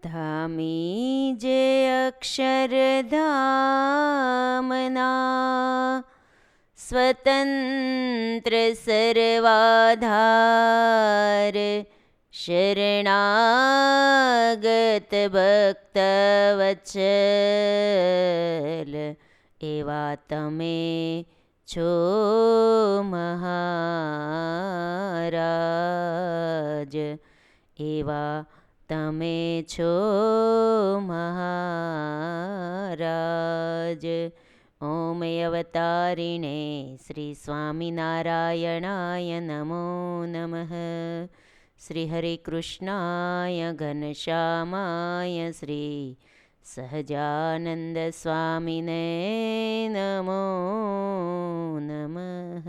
ધામી જે અક્ષરધામના સ્વતંત્ર સર્વાધાર શરણાગત ભક્તવત્સલ એવા તમે છો મહારાજ, એવા તમે છો મહારાજ. ઓમ અવતારિણે શ્રી સ્વામિનારાયણાય નમો નમઃ. શ્રી હરે કૃષ્ણાય ઘનશ્યામાય શ્રી સહજાનંદ સ્વામિને નમો નમઃ.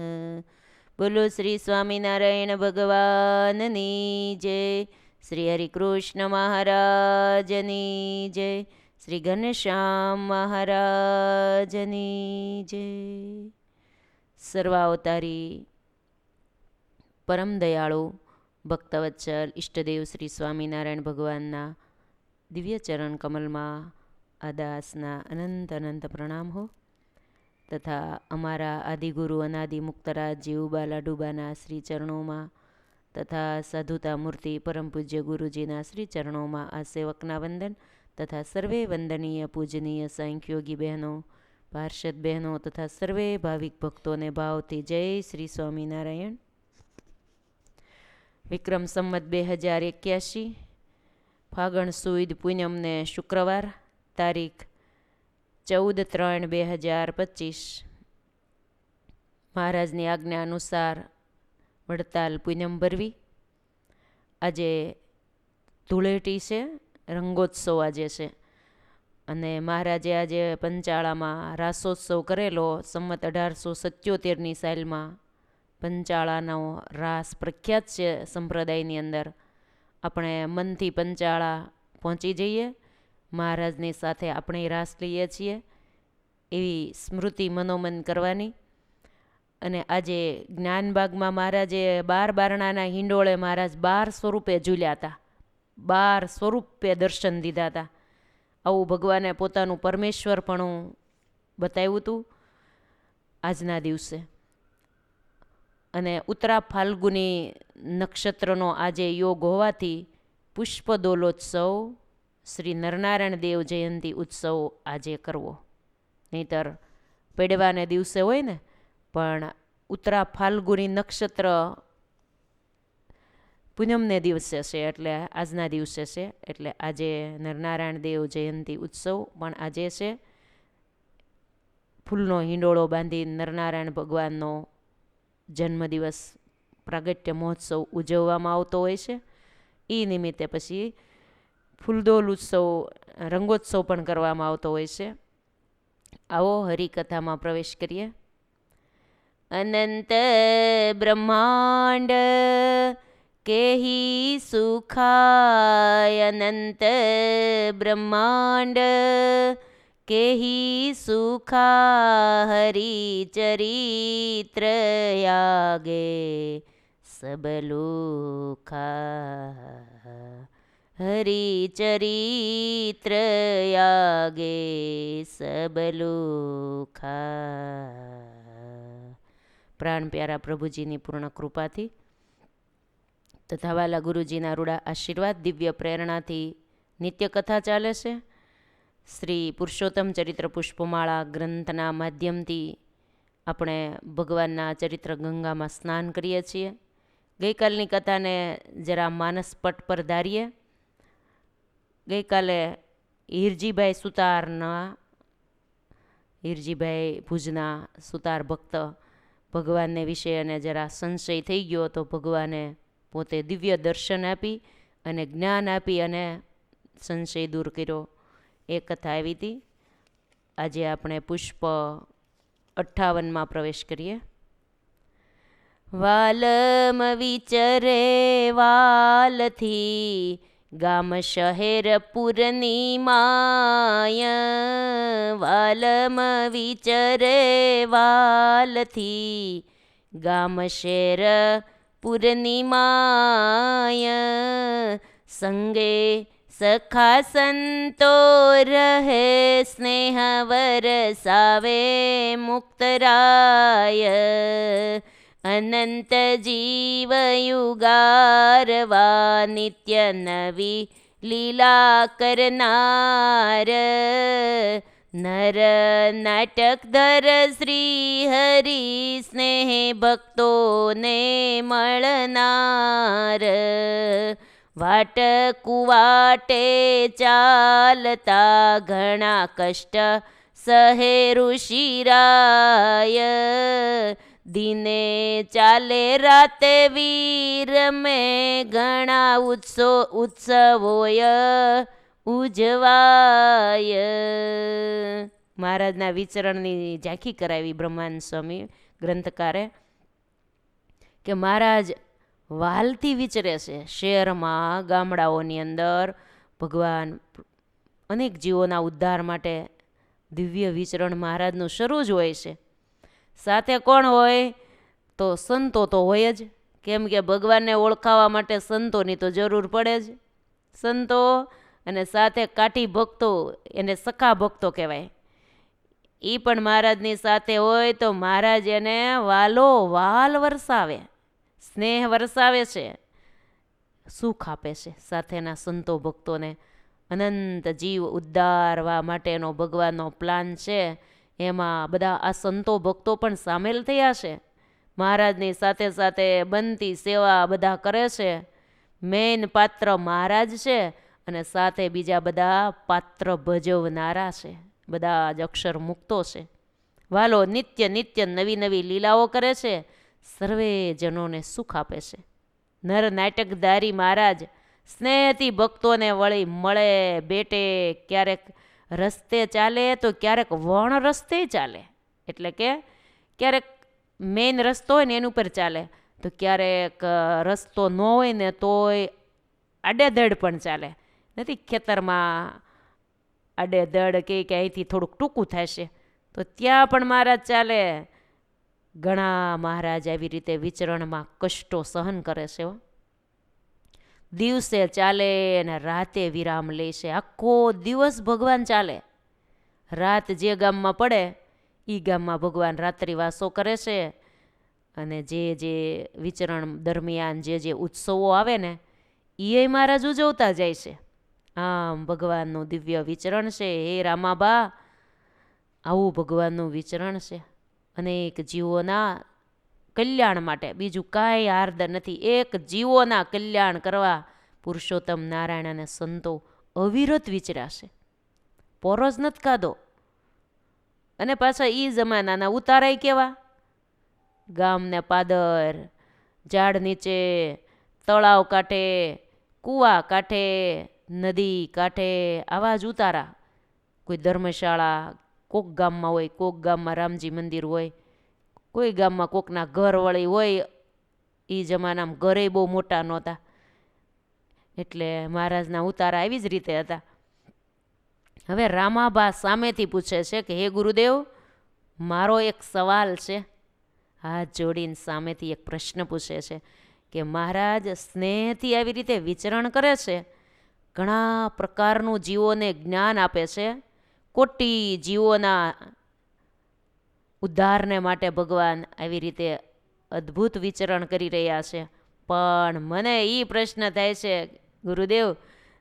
બોલો શ્રી સ્વામિનારાયણ ભગવાનની જય. શ્રી હરિકૃષ્ણ મહારાજની જય. શ્રી ઘનશ્યામ મહારાજની જય. સર્વાવતારી પરમ દયાળુ ભક્તવત્સલ ઈષ્ટદેવ શ્રી સ્વામિનારાયણ ભગવાનના દિવ્ય ચરણ કમલમાં આ દાસના અનંત અનંત પ્રણામ હો, તથા અમારા આદિગુરુ અનાદિ મુક્તરાજ જીવબા લાડુબાના શ્રી ચરણોમાં તથા સાધુતા મૂર્તિ પરમ પૂજ્ય ગુરુજીના શ્રી ચરણોમાં આ સેવકના વંદન તથા સર્વે વંદનીય પૂજનીય સાંખ્યોગી બહેનો, પાર્ષદ બહેનો તથા સર્વે ભાવિક ભક્તોને ભાવથી જય શ્રી સ્વામિનારાયણ. વિક્રમ સંમત 2081 ફાગણ સુદ પૂનમને શુક્રવાર તારીખ 14/3/2025 મહારાજની આજ્ઞા અનુસાર વડતાલ પૂનમ ભરવી. આજે ધૂળેટી છે, રંગોત્સવ આજે છે, અને મહારાજે આજે પંચાળામાં રાસોત્સવ કરેલો. સંમત 1877ની સાલમાં પંચાળાનો રાસ પ્રખ્યાત છે સંપ્રદાયની અંદર. આપણે મનથી પંચાળા પહોંચી જઈએ, મહારાજની સાથે આપણે રાસ લઈએ છીએ એવી સ્મૃતિ મનોમન કરવાની. અને આજે જ્ઞાનબાગમાં મહારાજે 12 બારણાના હિંડોળે મહારાજ 12 સ્વરૂપે ઝૂલ્યા હતા, 12 સ્વરૂપે દર્શન દીધા હતા. આવું ભગવાને પોતાનું પરમેશ્વરપણું બતાવ્યું હતું આજના દિવસે. અને ઉત્તરા ફાલ્ગુની નક્ષત્રનો આજે યોગ હોવાથી પુષ્પદોલોત્સવ શ્રી નરનારાયણ દેવ જયંતિ ઉત્સવ આજે કરવો. નહીંતર પેડવાને દિવસે હોય ને, પણ ઉત્તરા ફાલ્ગુની નક્ષત્ર પૂનમને દિવસે છે, એટલે આજના દિવસે છે. એટલે આજે નરનારાયણ દેવ જયંતિ ઉત્સવ પણ આજે છે. ફૂલનો હિંડોળો બાંધી નરનારાયણ ભગવાનનો જન્મદિવસ પ્રાગટ્ય મહોત્સવ ઉજવવામાં આવતો હોય છે. એ નિમિત્તે પછી ફૂલદોલ ઉત્સવ, રંગોત્સવ પણ કરવામાં આવતો હોય છે. આવો હરિકથામાં પ્રવેશ કરીએ. અનંત બ્રહ્માંડ કેહી સુખાય, અનંત બ્રહ્માંડ કેહી સુખા, હરિ ચરિત્ર યાગે સબ લોકા, હરિ ચરિત્ર યાગે સબ લોકા. પ્રાણ પ્યારા પ્રભુજીની પૂર્ણ કૃપાથી તથા વાલા ગુરુજીના રૂડા આશીર્વાદ દિવ્ય પ્રેરણાથી નિત્ય કથા ચાલે છે. શ્રી પુરુષોત્તમ ચરિત્ર પુષ્પમાળા ગ્રંથના માધ્યમથી આપણે ભગવાનના ચરિત્ર ગંગામાં સ્નાન કરીએ છીએ. ગઈકાલની કથાને જરા માનસપટ પર ધારીએ. ગઈકાલે હીરજીભાઈ ભુજના સુતાર ભક્ત ભગવાનને વિશે અને જરા સંશય થઈ ગયો, તો ભગવાને પોતે દિવ્ય દર્શન આપી અને જ્ઞાન આપી અને સંશય દૂર કર્યો. એ કથા આવી હતી. આજે આપણે પુષ્પ 58માં પ્રવેશ કરીએ. વાલમ વિચરે વાલથી ગામ શહેર પુરની માય, વાલમ વિચરે વાલથી ગામ શહેર પુરની માય, સંગે સખા સંતો રહે સ્નેહ વરસાવે મુક્તરાય, અનંત જીવ યુગારવા નિત્ય નવી લીલા કરનાર, નર નાટક ધર શ્રી હરિ સ્નેહ ભક્તોને મળનાર, વાટ કુવાટે ચાલતા ઘણા કષ્ટ સહે ઋષિરાય, દિને ચાલે રાતે વીર મેં ઘણા ઉત્સવોય ઉજવાય. મહારાજના વિચરણની ઝાંખી કરાવી બ્રહ્માનંદ સ્વામી ગ્રંથકારે કે મહારાજ વાલથી વિચરે છે શહેરમાં, ગામડાઓની અંદર. ભગવાન અનેક જીવોના ઉદ્ધાર માટે દિવ્ય વિચરણ મહારાજનું શરૂ જ હોય છે. સાથે કોણ હોય તો સંતો તો હોય જ, કેમ કે ભગવાનને ઓળખાવા માટે સંતોની તો જરૂર પડે જ. સંતો અને સાથે કાઠી ભક્તો, એને સખા ભક્તો કહેવાય, એ પણ મહારાજની સાથે હોય તો મહારાજ એને વાલ વરસાવે, સ્નેહ વરસાવે છે, સુખ આપે છે. સાથેના સંતો ભક્તોને અનંત જીવ ઉદ્ધારવા માટેનો ભગવાનનો પ્લાન છે. એમાં બધા આ સંતો ભક્તો પણ સામેલ થયા છે. મહારાજની સાથે સાથે બનતી સેવા બધા કરે છે. મેઇન પાત્ર મહારાજ છે અને સાથે બીજા બધા પાત્ર ભજવનારા છે, બધા જ અક્ષર મુક્તો છે. વાલો નિત્ય નિત્ય નવી નવી લીલાઓ કરે છે, સર્વે જનોને સુખ આપે છે. નર નાટકધારી મહારાજ સ્નેહથી ભક્તોને વળી મળે બેટે, ક્યારેક રસ્તે ચાલે તો ક્યારેક વણ રસ્તે ચાલે, એટલે કે ક્યારેક મેઇન રસ્તો હોય ને એની ઉપર ચાલે, તો ક્યારેક રસ્તો ન હોય ને તોય આડેધડ પણ ચાલે. નથી ખેતરમાં આડેધડ કે અહીંથી થોડુંક ટૂંકું થશે તો ત્યાં પણ મહારાજ ચાલે. ઘણા મહારાજ આવી રીતે વિચરણમાં કષ્ટો સહન કરે છે. દિવસે ચાલે અને રાતે વિરામ લે છે. આખો દિવસ ભગવાન ચાલે, રાત જે ગામમાં પડે એ ગામમાં ભગવાન રાત્રિવાસો કરે છે. અને જે વિચરણ દરમિયાન જે ઉત્સવો આવે ને એ મહારાજ ઉજવતા જાય છે. આમ ભગવાનનું દિવ્ય વિચરણ છે. હે રામાબા, આવું ભગવાનનું વિચરણ છે. અનેક જીવોના કલ્યાણ માટે, બીજું કાંઈ હાર્દ નથી. એક જીવોના કલ્યાણ કરવા પુરુષોત્તમ નારાયણ અને સંતો અવિરત વિચરાશે, પોરો જ નથી ખાધો. અને પાછા એ જમાનાના ઉતારાય કેવા, ગામને પાદર, ઝાડ નીચે, તળાવ કાંઠે, કૂવા કાંઠે, નદી કાંઠે, આવા જ ઉતારા. કોઈ ધર્મશાળા કોક ગામમાં હોય, કોક ગામમાં રામજી મંદિર હોય, કોઈ ગામમાં કોકના ઘર વળી હોય. એ જમાનામાં ઘરે બહુ મોટા નહોતા, એટલે મહારાજના ઉતારા આવી જ રીતે હતા. હવે રામાબા સામેથી પૂછે છે કે હે ગુરુદેવ, મારો એક સવાલ છે. હાથ જોડીને સામેથી એક પ્રશ્ન પૂછે છે કે મહારાજ સ્નેહથી આવી રીતે વિચરણ કરે છે, ઘણા પ્રકારનું જીવોને જ્ઞાન આપે છે, કોટી જીવોના ઉદ્ધારને માટે ભગવાન આવી રીતે અદ્ભુત વિચરણ કરી રહ્યા છે. પણ મને એ પ્રશ્ન થાય છે ગુરુદેવ,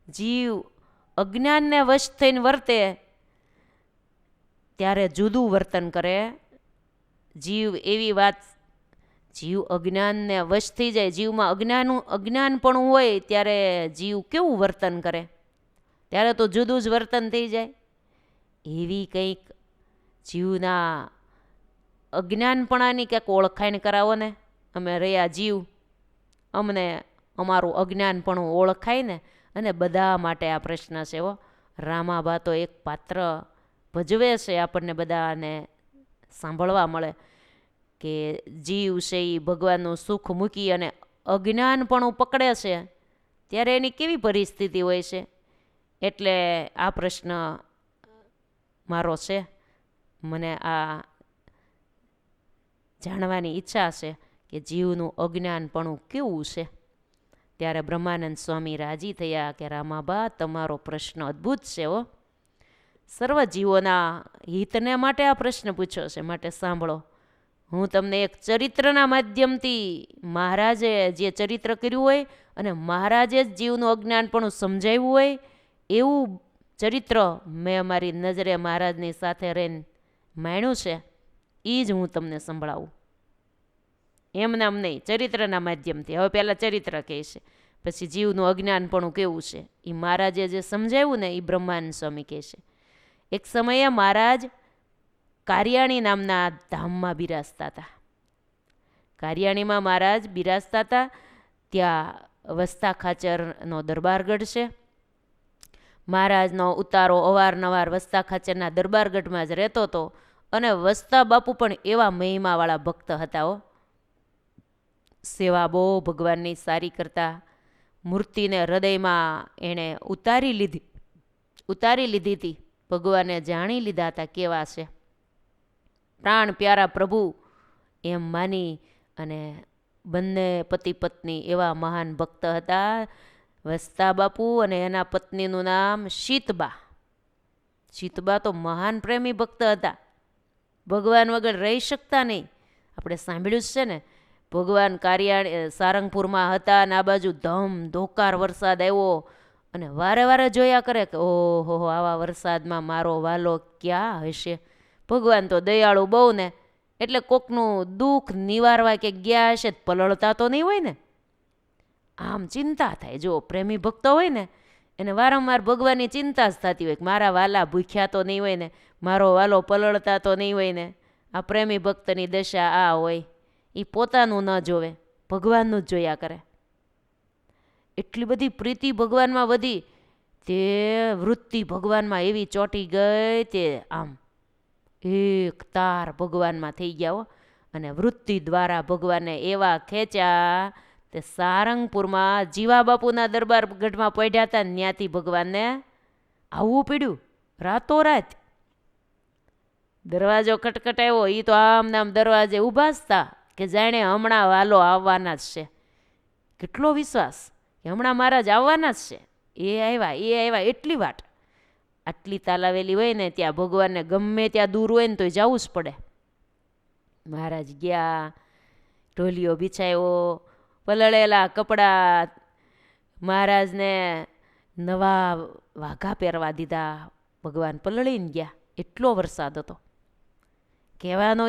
જીવ અજ્ઞાનને વશ થઈને વર્તે ત્યારે જુદું વર્તન કરે. જીવ એવી વાત, જીવ અજ્ઞાનને વશ થઈ જાય, જીવમાં અજ્ઞાનપણું હોય ત્યારે જીવ કેવું વર્તન કરે, ત્યારે તો જુદું જ વર્તન થઈ જાય. એવી કંઈક જીવના અજ્ઞાનપણાની ક્યાંક ઓળખાણ કરાવો ને. અમે રહ્યા જીવ, અમને અમારું અજ્ઞાનપણું ઓળખાય ને. અને બધા માટે આ પ્રશ્ન છે. રામાબા તો એક પાત્ર ભજવે છે, આપણને બધાને સાંભળવા મળે કે જીવ છે એ ભગવાનનું સુખ મૂકી અને અજ્ઞાનપણું પકડે છે ત્યારે એની કેવી પરિસ્થિતિ હોય છે. એટલે આ પ્રશ્ન મારો છે, મને આ જાણવાની ઈચ્છા છે કે જીવનું અજ્ઞાનપણું કેવું છે. ત્યારે બ્રહ્માનંદ સ્વામી રાજી થયા કે રામાબા, તમારો પ્રશ્ન અદ્ભુત છે હો, સર્વ જીવોના હિતને માટે આ પ્રશ્ન પૂછ્યો છે, માટે સાંભળો. હું તમને એક ચરિત્રના માધ્યમથી મહારાજે જે ચરિત્ર કર્યું હોય અને મહારાજે જ જીવનું અજ્ઞાનપણું સમજાવ્યું હોય એવું ચરિત્ર મેં અમારી નજરે મહારાજની સાથે રહીને માણ્યું છે, એ જ હું તમને સંભળાવું. એમનામ નહીં, ચરિત્રના માધ્યમથી. હવે પહેલાં ચરિત્ર કહે છે, પછી જીવનું અજ્ઞાનપણું કેવું છે એ મહારાજે જે સમજાવ્યું ને એ બ્રહ્માનંદ સ્વામી કહે છે. એક સમયે મહારાજ કારિયાણી નામના ધામમાં બિરાજતા હતા. કારિયાણીમાં મહારાજ બિરાજતા હતા. ત્યાં વસ્તા ખાચરનો દરબારગઢ છે. મહારાજનો ઉતારો અવારનવાર વસ્તા ખાચરના દરબારગઢમાં જ રહેતો હતો. અને વસ્તા બાપુ પણ એવા મહિમાવાળા ભક્ત હતા હો. સેવા બહુ ભગવાનની સારી કરતા. મૂર્તિને હૃદયમાં એણે ઉતારી લીધી હતી. ભગવાને જાણી લીધા હતા કેવા છે, પ્રાણ પ્યારા પ્રભુ એમ માની અને બંને પતિ પત્ની એવા મહાન ભક્ત હતા. વસ્તા બાપુ અને એના પત્નીનું નામ શીતબા. શીતબા તો મહાન પ્રેમી ભક્ત હતા, ભગવાન વગર રહી શકતા નહીં. આપણે સાંભળ્યું જ છે ને, ભગવાન સારંગપુરમાં હતા અને આ બાજુ ધમ ધોકાર વરસાદ આવ્યો અને વારે વારે જોયા કરે કે ઓહો, આવા વરસાદમાં મારો વાલો ક્યાં હશે. ભગવાન તો દયાળુ બહુ ને, એટલે કોકનું દુઃખ નિવારવા કે ગયા હશે પલળતા તો નહીં હોય ને. આમ ચિંતા થાય. જો પ્રેમી ભક્તો હોય ને એને વારંવાર ભગવાનની ચિંતા જ થતી હોય કે મારા વાલા ભૂખ્યા તો નહીં હોય ને, મારો વાલો પલળતા તો નહીં હોય ને. આ પ્રેમી ભક્તની દશા આ હોય. એ પોતાનું ન જોવે, ભગવાનનું જ જોયા કરે. એટલી બધી પ્રીતિ ભગવાનમાં વધી, તે વૃત્તિ ભગવાનમાં એવી ચોંટી ગઈ, તે આમ એક તાર ભગવાનમાં થઈ ગયા હો. અને વૃત્તિ દ્વારા ભગવાનને એવા ખેંચ્યા તે સારંગપુરમાં જીવા બાપુના દરબારગઢમાં પડ્યા હતા. ત્યાંથી ભગવાનને આવવું પડ્યું રાતોરાત. દરવાજો ખટખટાવ્યો, એ તો આમ નામ દરવાજે ઊભા જ હતા કે જાણે હમણાં વાલો આવવાના જ છે. કેટલો વિશ્વાસ કે હમણાં મહારાજ આવવાના જ છે. એ આવ્યા એટલી વાટ. આટલી તાલાવેલી હોય ને ત્યાં ભગવાનને ગમે ત્યાં દૂર હોય ને તો જવું જ પડે. મહારાજ ગયા, ઢોલિયો બિછાયો, પલળેલા કપડાં, મહારાજને નવા વાઘા પહેરવા દીધા. ભગવાન પલળીને ગયા. એટલો વરસાદ હતો. કહેવાનો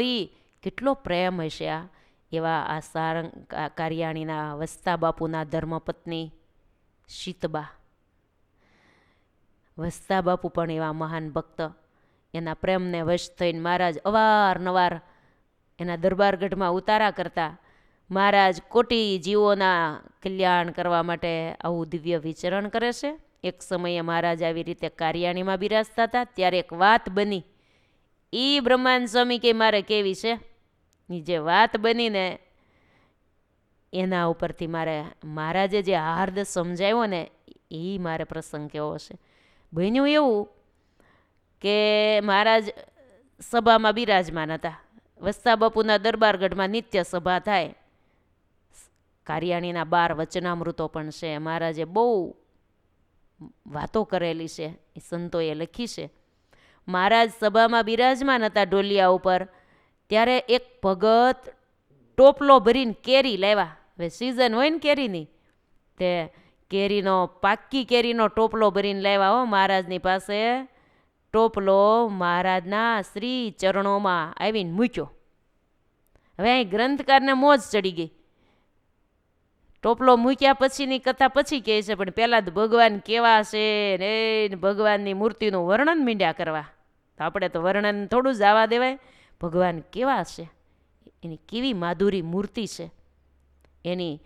કેટલો પ્રેમ હશે આ. એવા આ કારિયાણીના વસ્તા બાપુના ધર્મપત્ની શીતબા. વસ્તા બાપુ પણ એવા મહાન ભક્ત. એના પ્રેમને વશ થઈને મહારાજ અવારનવાર એના દરબારગઢમાં ઉતારા કરતા. મહારાજ કોટી જીવોના કલ્યાણ કરવા માટે આવું દિવ્ય વિચરણ કરે છે. એક સમયે મહારાજ આવી રીતે કારિયાણીમાં બિરાજતા હતા. ત્યારે એક વાત બની. એ બ્રહ્માનંદ સ્વામી કે મારે કેવી છે. એ જે વાત બનીને એના ઉપરથી મહારાજે જે હાર્દ સમજાવ્યો ને એ મારે પ્રસંગ કેવો છે. બન્યું એવું કે મહારાજ સભામાં બિરાજમાન હતા. વસ્તા બાપુના દરબારગઢમાં નિત્ય સભા થાય. કારિયાણીના 12 વચનામૃતો પણ છે. મહારાજે બહુ વાતો કરેલી છે, એ સંતોએ લખી છે. મહારાજ સભામાં બિરાજમાન હતા ઢોલિયા ઉપર. ત્યારે એક ભગત ટોપલો ભરીને કેરી લાવ્યા. હવે સિઝન હોય ને કેરીની, તે પાકી કેરીનો ટોપલો ભરીને લાવ્યા હો. મહારાજની પાસે ટોપલો મહારાજના શ્રી ચરણોમાં આવીને મૂક્યો. હવે અહીં ગ્રંથકારને મોજ ચડી ગઈ. ટોપલો મૂક્યા પછીની કથા પછી કહે છે, પણ પહેલાં તો ભગવાન કેવા છે ને ભગવાનની મૂર્તિનું વર્ણન મીંડ્યા કરવા. તો આપણે તો વર્ણન થોડું જ આવવા દેવાય. ભગવાન કેવા છે, એની કેવી માધુરી મૂર્તિ છે, એની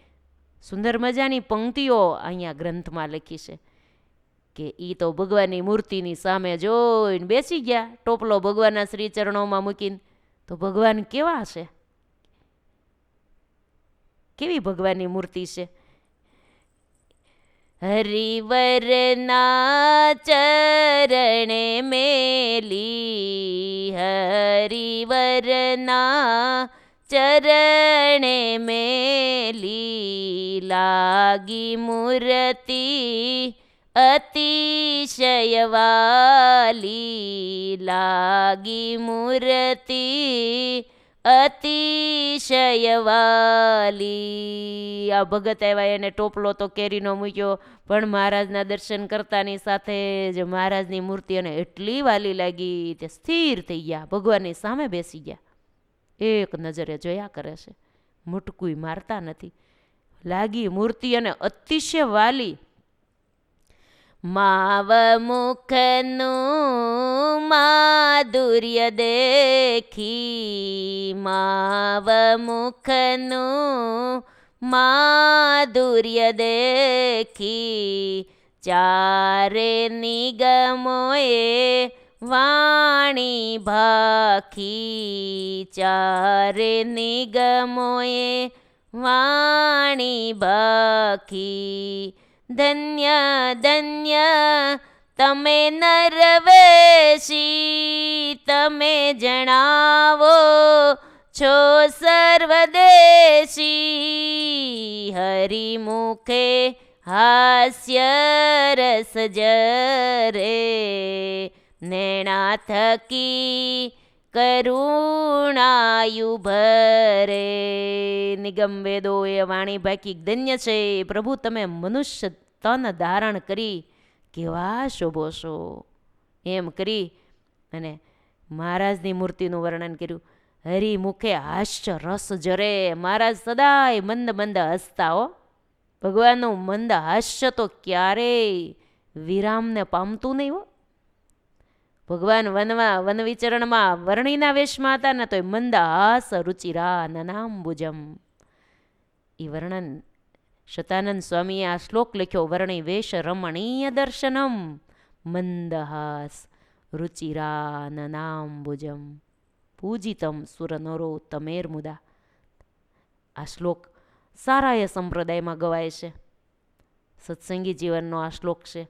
સુંદર મજાની પંક્તિઓ અહીંયા ગ્રંથમાં લખી છે કે એ તો ભગવાનની મૂર્તિની સામે જોઈને બેસી ગયા, ટોપલો ભગવાનના શ્રી ચરણોમાં મૂકીને. તો ભગવાન કેવા છે, કેવી ભગવાનની મૂર્તિ છે. હરિવરના ચરણે મેલી, હરિવરના ચરણે મેલી લાગી મૂર્તિ અતિશય વાલી લાગી મૂર્તિ અતિશય વાલી. આ ભગત આવ્યા એને ટોપલો તો કેરીનો મૂક્યો, પણ મહારાજના દર્શન કરતાની સાથે જ મહારાજની મૂર્તિ એને એટલી વાલી લાગી તે સ્થિર થઈ ગયા, ભગવાનની સામે બેસી ગયા, એક નજરે જોયા કરે છે, મુટકું મારતા નથી. લાગી મૂર્તિ અને અતિશય વાલી. માવ મુખનું માધુર્ય દેખી માવ મુખનું માધુર્ય દેખી ચારે નિગમોએ વાણી ભાખી ચારે નિગમોએ વાણી ભાખી. ધન્ય ધન્ય તમે નરવેશી તમે જણાવો છો સર્વદેશી હરિમુખે હાસ્ય રસ જરે નેણા થકી કરુણાયુ ભરે. નિગમ વેદો એ વાણી બાકી ધન્ય છે પ્રભુ તમે મનુષ્ય તન ધારણ કરી કેવા શોભો છો એમ કરી અને મહારાજની મૂર્તિનું વર્ણન કર્યું. હરિમુખે હાસ્ય રસ જરે. મહારાજ સદાય મંદ મંદ હસતા હો. ભગવાનનું મંદ હાસ્ય તો ક્યારેય વિરામને પામતું નહીં હો. ભગવાન વન વિચરણમાં વર્ણિના વેશમાં હતા ને તો એ મંદ હાસ રુચિરા નનાંબુજમ. એ વર્ણન શતાનંદ સ્વામીએ આ શ્લોક લખ્યો. વર્ણિ વેશ રમણીય દર્શનમ મંદહાસ રુચિરા નનાંબુજમ પૂજિતમ સુરનરો તમેર મુદા. આ શ્લોક સારા એ સંપ્રદાયમાં ગવાય છે. સત્સંગી જીવનનો આ શ્લોક છે.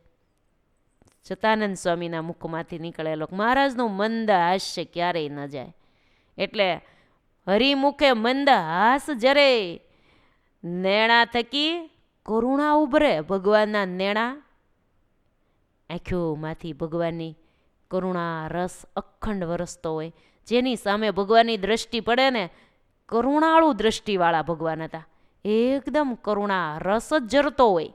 શતાનંદ સ્વામીના મુખમાંથી નીકળેલો. મહારાજનું મંદ હાસ્ય ક્યારેય ન જાય. એટલે હરિમુખે મંદ હાસ જરે નેણા થકી કરુણા ઉભરે. ભગવાનના નેણા આંખોમાંથી ભગવાનની કરુણા રસ અખંડ વરસતો હોય. જેની સામે ભગવાનની દ્રષ્ટિ પડે ને કરુણાળુ દ્રષ્ટિવાળા ભગવાન હતા. એકદમ કરુણા રસ જ જરતો હોય.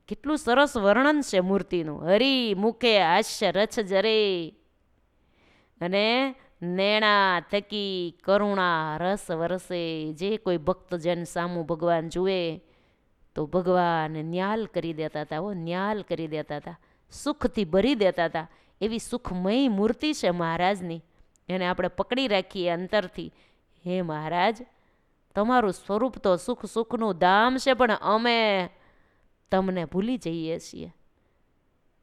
કેટલું સરસ વર્ણન છે મૂર્તિનું. હરિ મુખે હાસ્ય રસ જરે અને નેણા થકી કરુણા રસ વરસે. જે કોઈ ભક્તજન સામું ભગવાન જુએ તો ભગવાન ન્યાલ કરી દેતા હતા. ન્યાલ કરી દેતા હતા, સુખથી ભરી દેતા હતા. એવી સુખમય મૂર્તિ છે મહારાજની. એને આપણે પકડી રાખીએ અંતરથી. હે મહારાજ તમારું સ્વરૂપ તો સુખ સુખનું ધામ છે, પણ અમે તમને ભૂલી જઈએ છીએ.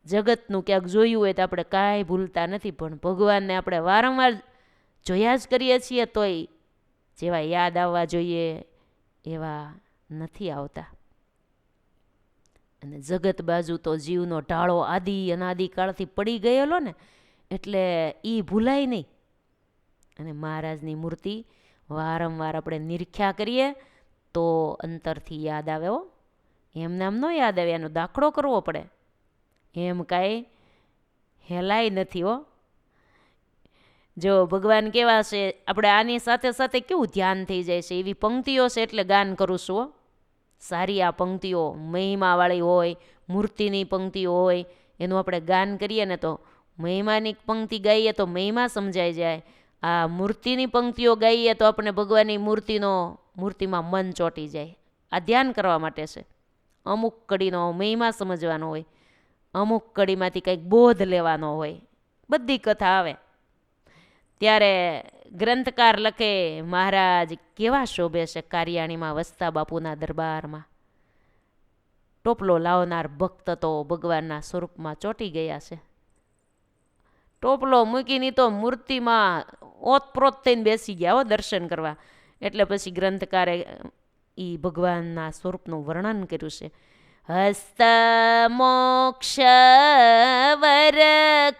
જગતનું ક્યાંક જોયું હોય તો આપણે કાંઈ ભૂલતા નથી, પણ ભગવાનને આપણે વારંવાર જોયા જ કરીએ છીએ તોય જેવા યાદ આવવા જોઈએ એવા નથી આવતા. અને જગત બાજુ તો જીવનો ઢાળો આદિ અનાદિકાળથી પડી ગયેલો ને, એટલે એ ભૂલાય નહીં. અને મહારાજની મૂર્તિ વારંવાર આપણે નિરીક્ષા કરીએ તો અંતરથી યાદ આવે. એમને આમ ન યાદ આવે, એનો દાખલો કરવો પડે. એમ કાંઈ હેલાય નથી હો. જો ભગવાન કેવા છે, આપણે આની સાથે સાથે કેવું ધ્યાન થઈ જાય છે. એવી પંક્તિઓ છે એટલે ગાન કરું છું હો. સારી આ પંક્તિઓ મહિમાવાળી હોય, મૂર્તિની પંક્તિઓ હોય, એનું આપણે ગાન કરીએ ને તો મહિમાની પંક્તિ ગાઈએ તો મહિમા સમજાઈ જાય. આ મૂર્તિની પંક્તિઓ ગાઈએ તો આપણે ભગવાનની મૂર્તિમાં મન ચોંટી જાય. આ ધ્યાન કરવા માટે છે. અમુક કડીનો મહિમા સમજવાનો હોય, અમુક કડીમાંથી કંઈક બોધ લેવાનો હોય. બધી કથા આવે ત્યારે ગ્રંથકાર લખે મહારાજ કેવા શોભે છે કારિયાણીમાં વસતા બાપુના દરબારમાં. ટોપલો લાવનાર ભક્ત તો ભગવાનના સ્વરૂપમાં ચોંટી ગયા છે. ટોપલો મૂકીને તો મૂર્તિમાં ઓતપ્રોત થઈને બેસી ગયા હો દર્શન કરવા. એટલે પછી ગ્રંથકારે એ ભગવાનના સ્વરૂપનું વર્ણન કર્યું છે. હસ્ત મોક્ષ વર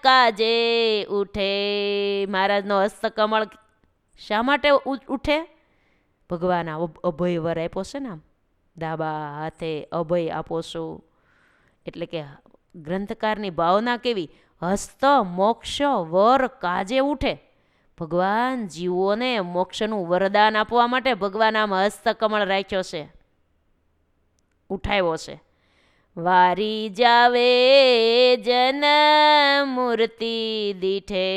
કાજે ઉઠે. મહારાજનો હસ્તકમળ શા માટે ઉઠે? ભગવાન અભય વર આપ્યો છે ને, આમ ડાબા હાથે અભય આપો છો. એટલે કે ગ્રંથકારની ભાવના કેવી? હસ્ત મોક્ષ વર કાજે ઉઠે. ભગવાન જીવોને મોક્ષનું વરદાન આપવા માટે ભગવાન આમ હસ્તકમળ રાખ્યો છે, ઉઠાવ્યો છે. વારી જાવે જન મૂર્તિ દીઠે,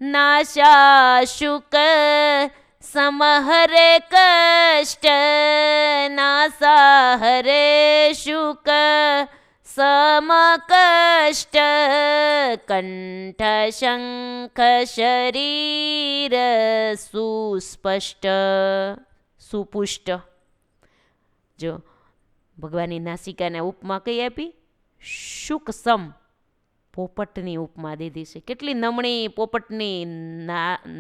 નાશા શુક સમહરે કષ્ટ, નાસા હરે શુક સમકષ્ટ, કંઠ શંખ શરીર સુસ્પષ્ટ સુપુષ્ટ. જો ભગવાનની નાસિકાને ઉપમા કઈ આપી? શુક સમ, પોપટની ઉપમા દીધી છે. કેટલી નમણી પોપટની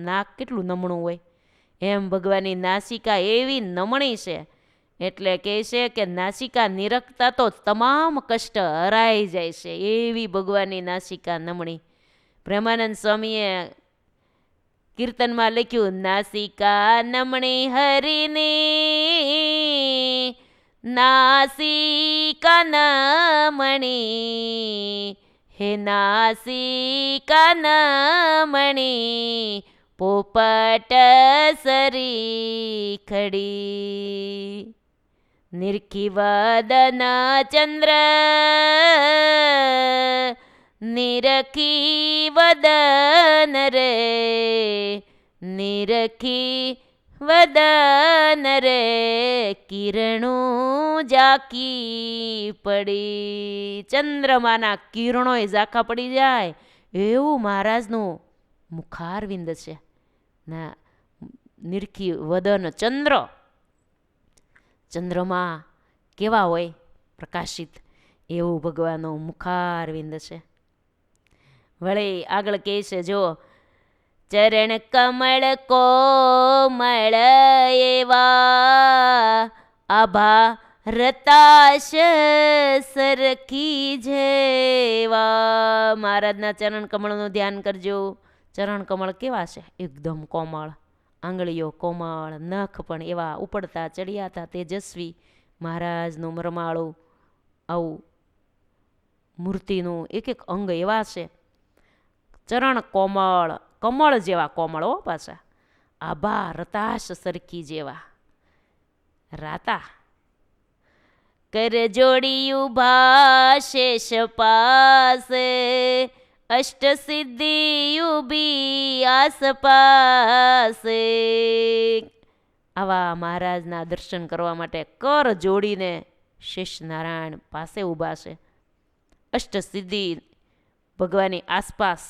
નાક કેટલું નમણું હોય, એમ ભગવાનની નાસિકા એવી નમણી છે. એટલે કહે છે કે નાસિકા નિરખતા તો તમામ કષ્ટ હરાઈ જાય છે, એવી ભગવાનની નાસિકા નમણી. પ્રેમાનંદ સ્વામીએ કીર્તનમાં લખ્યું, નાસિકા નમણી હરિની, નાસિકા નમણી, હે નાસિકા નમણી, પોપટ સરી ખડી. નિરખી વદન ચંદ્ર, નિરખી વદન રે, નિરખી વદન રે, કિરણું ઝાંકી પડી. ચંદ્રમાના કિરણોય ઝાંખા પડી જાય એવું મહારાજનું મુખારવિંદ છે. ના નિરખી વદન ચંદ્ર, ચંદ્રમાં કેવા હોય? પ્રકાશિત. એવું ભગવાનનું મુખારવિંદ છે. વળી આગળ કહે છે, જો ચરણ કમળ કોમળ એવા, આભા રતાશ સરખી જેવા. મહારાજના ચરણ કમળનું ધ્યાન કરજો. ચરણ કમળ કેવા છે? એકદમ કોમળ, આંગળીઓ કોમળ, નખ પણ એવા ઉપડતા ચડિયાતા તેજસ્વી. મહારાજનું મરમાળું આવું મૂર્તિનું એક એક અંગ એવા છે. ચરણ કોમળ, કમળ જેવા કોમળ હો પાછા. આભા રતાશ સરખી જેવા. રાતા કર જોડી ઉભા શેષ પાસે, અષ્ટ સિદ્ધિ ઉભી આસપાસે. આવા મહારાજના દર્શન કરવા માટે કર જોડીને શેષ નારાયણ પાસે ઊભા છે. અષ્ટ સિદ્ધિ ભગવાનની આસપાસ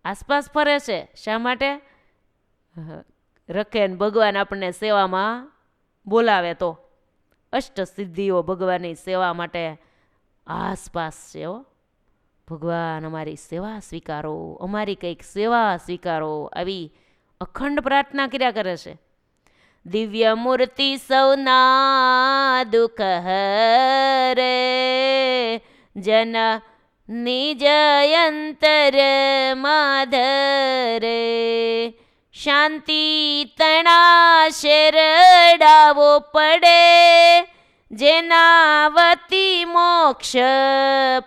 આસપાસ ફરે છે. શા માટે? રખે ને ભગવાન આપણને સેવામાં બોલાવે તો. અષ્ટ સિદ્ધિઓ ભગવાનની સેવા માટે આસપાસ છે. હો ભગવાન અમારી સેવા સ્વીકારો, અમારી કંઈક સેવા સ્વીકારો, આવી અખંડ પ્રાર્થના કર્યા કરે છે. દિવ્ય મૂર્તિ સૌના દુઃખ હરે, જન નિજ અંતર માધરે. શાંતિ તણા શેરડાવો પડે, જેના વતી મોક્ષ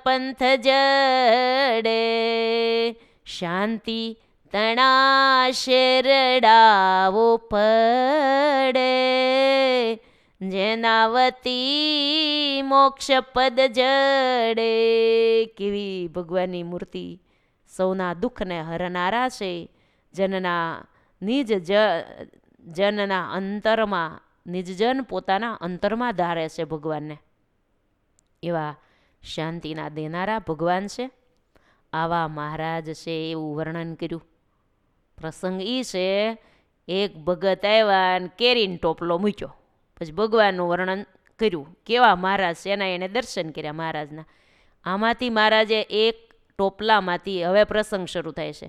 પંથ જડે. શાંતિ તણા શેરડાવો પડે, જેના વતી મોક્ષ પદ જડે. કેવી ભગવાનની મૂર્તિ સૌના દુઃખને હરનારા છે. જનના નિજ જનના અંતરમાં, નિજજન પોતાના અંતરમાં ધારે છે ભગવાનને. એવા શાંતિના દેનારા ભગવાન છે. આવા મહારાજ છે એવું વર્ણન કર્યું. પ્રસંગ એ છે, એક ભગત આવ્યા ને કેરીનો ટોપલો મૂક્યો, પછી ભગવાનનું વર્ણન કર્યું. કેવા મહારાજ છે એના એને દર્શન કર્યા મહારાજના. આમાંથી મહારાજે એક ટોપલામાંથી, હવે પ્રસંગ શરૂ થાય છે,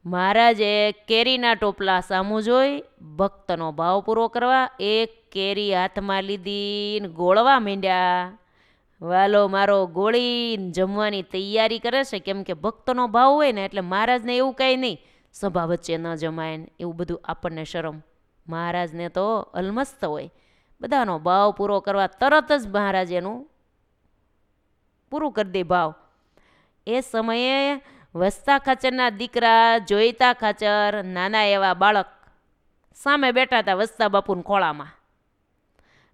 મહારાજે કેરીના ટોપલા સામું જોઈ ભક્તનો ભાવ પૂરો કરવા એક કેરી હાથમાં લીધી ને ગોળવા માંડ્યા. વાલો મારો ગોળીને જમવાની તૈયારી કરે છે, કેમ કે ભક્તનો ભાવ હોય ને એટલે મહારાજને એવું કાંઈ નહીં સભા વચ્ચે ન જમાય ને એવું બધું આપણને શરમ. મહારાજને તો અલમસ્ત હોય, બધાનો ભાવ પૂરો કરવા તરત જ મહારાજ એનું પૂરું કરી દે ભાવ. એ સમયે વસ્તા ખાચરના દીકરા જોઈતા ખાચર નાના એવા બાળક સામે બેઠા હતા વસ્તા બાપુના ખોળામાં.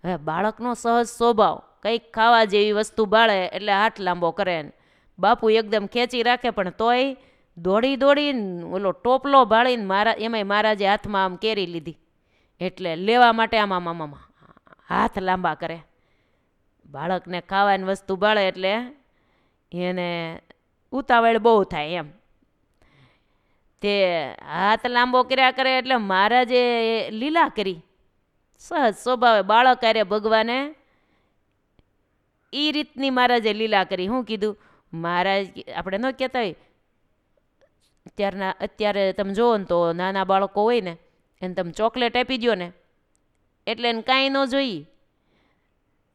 હવે બાળકનો સહજ સ્વભાવ કંઈક ખાવા જેવી વસ્તુ બાળે એટલે હાથ લાંબો કરે ને બાપુ એકદમ ખેંચી રાખે, પણ તોય દોડી દોડીને ઓલો ટોપલો ભાળીને એમાંય મહારાજે હાથમાં આમ કેરી લીધી એટલે લેવા માટે આમ હાથ લાંબા કરે. બાળકને ખાવાની વસ્તુ બાળે એટલે એને ઉતાવળ બહુ થાય એમ. તે હાથ લાંબો કર્યા કરે એટલે મહારાજે લીલા કરી. સહજ સ્વભાવે બાળક અરે ભગવાને એ રીતની મહારાજે લીલા કરી. શું કીધું મહારાજ? આપણે ન કહેતા હોય અત્યારે તમે જુઓ ને તો નાના બાળકો હોય ને એને તમે ચોકલેટ આપી દો ને એટલે એને કાંઈ ન જોઈએ.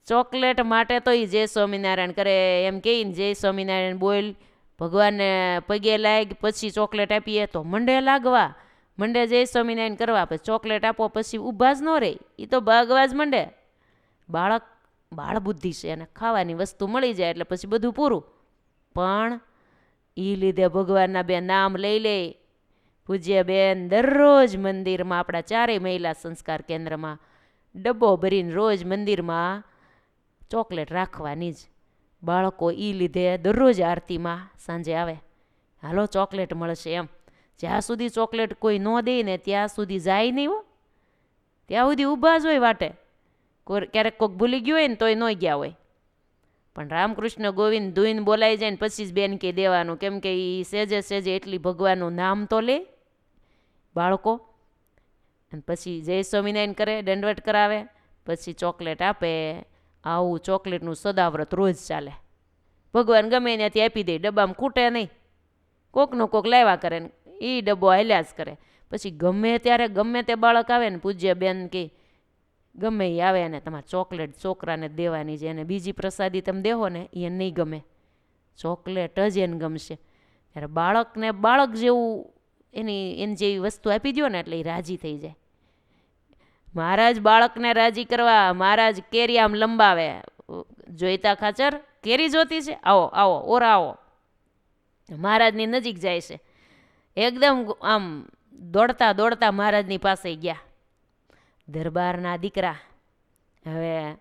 ચોકલેટ માટે તો એ જય સ્વામિનારાયણ કરે એમ કહીને જય સ્વામિનારાયણ બોલ, ભગવાનને પગે લાગ, પછી ચોકલેટ આપીએ તો મંડે લાગવા, મંડે જય સ્વામિનારાયણ કરવા, પછી ચોકલેટ આપો પછી ઊભા જ ન રહે, એ તો ભાગવા જ મંડે. બાળ બુદ્ધિ છે અને ખાવાની વસ્તુ મળી જાય એટલે પછી બધું પૂરું. પણ એ લીધે ભગવાનના બે નામ લઈ લે. પૂજ્ય બેન દરરોજ મંદિરમાં આપણા ચારેય મહિલા સંસ્કાર કેન્દ્રમાં ડબ્બો ભરીને રોજ મંદિરમાં ચોકલેટ રાખવાની જ. બાળકો એ લીધે દરરોજ આરતીમાં સાંજે આવે, હાલો ચોકલેટ મળશે એમ. જ્યાં સુધી ચોકલેટ કોઈ ન દે ને ત્યાં સુધી જાય નહીં હો, ત્યાં સુધી ઊભા જ હોય વાટે. ક્યારેક કોઈક ભૂલી ગયું હોય ને તોય ન ગયા હોય, પણ રામકૃષ્ણ ગોવિંદ ધૂઈને બોલાઈ જાય ને પછી જ બેન કે દેવાનું, કેમ કે એ સેજે સેજે એટલી ભગવાનનું નામ તો લે બાળકો. અને પછી જય સ્વામિનારાયણ કરે, દંડવટ કરાવે, પછી ચોકલેટ આપે. આવું ચોકલેટનું સદાવ્રત રોજ ચાલે. ભગવાન ગમે ત્યાંથી આપી દે, ડબ્બામાં ખૂટે નહીં. કોકનું કોક લાવ્યા કરે ને એ ડબ્બો હાલ્યા જ કરે. પછી ગમે ત્યારે ગમે તે બાળક આવે ને પૂજ્ય બેન કે ગમે એ આવે ને તમારે ચોકલેટ છોકરાને દેવાની છે, એને બીજી પ્રસાદી તમે દેહો ને એ નહીં ગમે, ચોકલેટ જ એને ગમશે. ત્યારે બાળકને બાળક જેવું એની જેવી વસ્તુ આપી દો ને એટલે એ રાજી થઈ જાય. મહારાજ બાળકને રાજી કરવા મહારાજ કેરી આમ લંબાવે. જોઈતા ખાચર કેરી જોતી છે, આવો આવો ઓરા આવો. મહારાજની નજીક જાય છે, એકદમ આમ દોડતા દોડતા મહારાજની પાસે ગયા. દરબારના દીકરા, હવે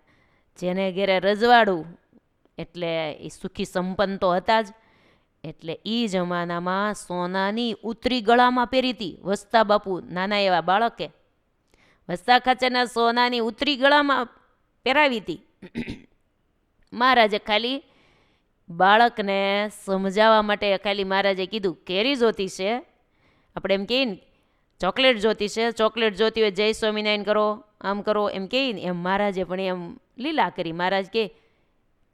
જેને ઘેરે રજવાડું એટલે એ સુખી સંપન્ન તો હતા જ. એટલે એ જમાનામાં સોનાની ઉતરી ગળામાં પહેરી હતી વસ્તા બાપુ નાના એવા બાળકે. વસ્તા ખાચરના સોનાની ઉતરી ગળામાં પહેરાવી હતી. મહારાજે ખાલી બાળકને સમજાવવા માટે ખાલી મહારાજે કીધું કેરી જોતી છે, આપણે એમ કહીએ ને ચોકલેટ જોતી છે, ચોકલેટ જોતી હોય જય સ્વામિનારાયણ કરો, આમ કરો એમ કહીએ ને એમ મહારાજે પણ એમ લીલા કરી. મહારાજ કે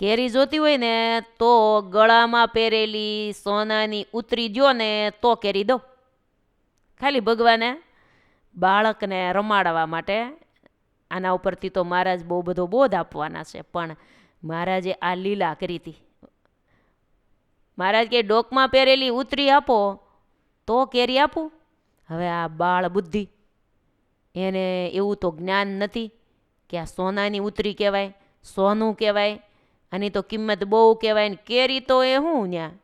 કેરી જોતી હોય ને તો ગળામાં પહેરેલી સોનાની ઉતરી દ્યો ને તો કેરી દો. ખાલી ભગવાને બાળકને રમાડવા માટે. આના ઉપરથી તો મહારાજ બહુ બધો બોધ આપવાના છે, પણ મહારાજે આ લીલા કરી હતી. મહારાજ કે ડોકમાં પહેરેલી ઉતરી આપો તો કેરી આપું. હવે આ બાળ બુદ્ધિ એને એવું તો જ્ઞાન નથી કે આ સોનાની ઉતરી કહેવાય, સોનું કહેવાય, આની તો કિંમત બહુ કહેવાય ને કેરી તો એ શું ત્યાં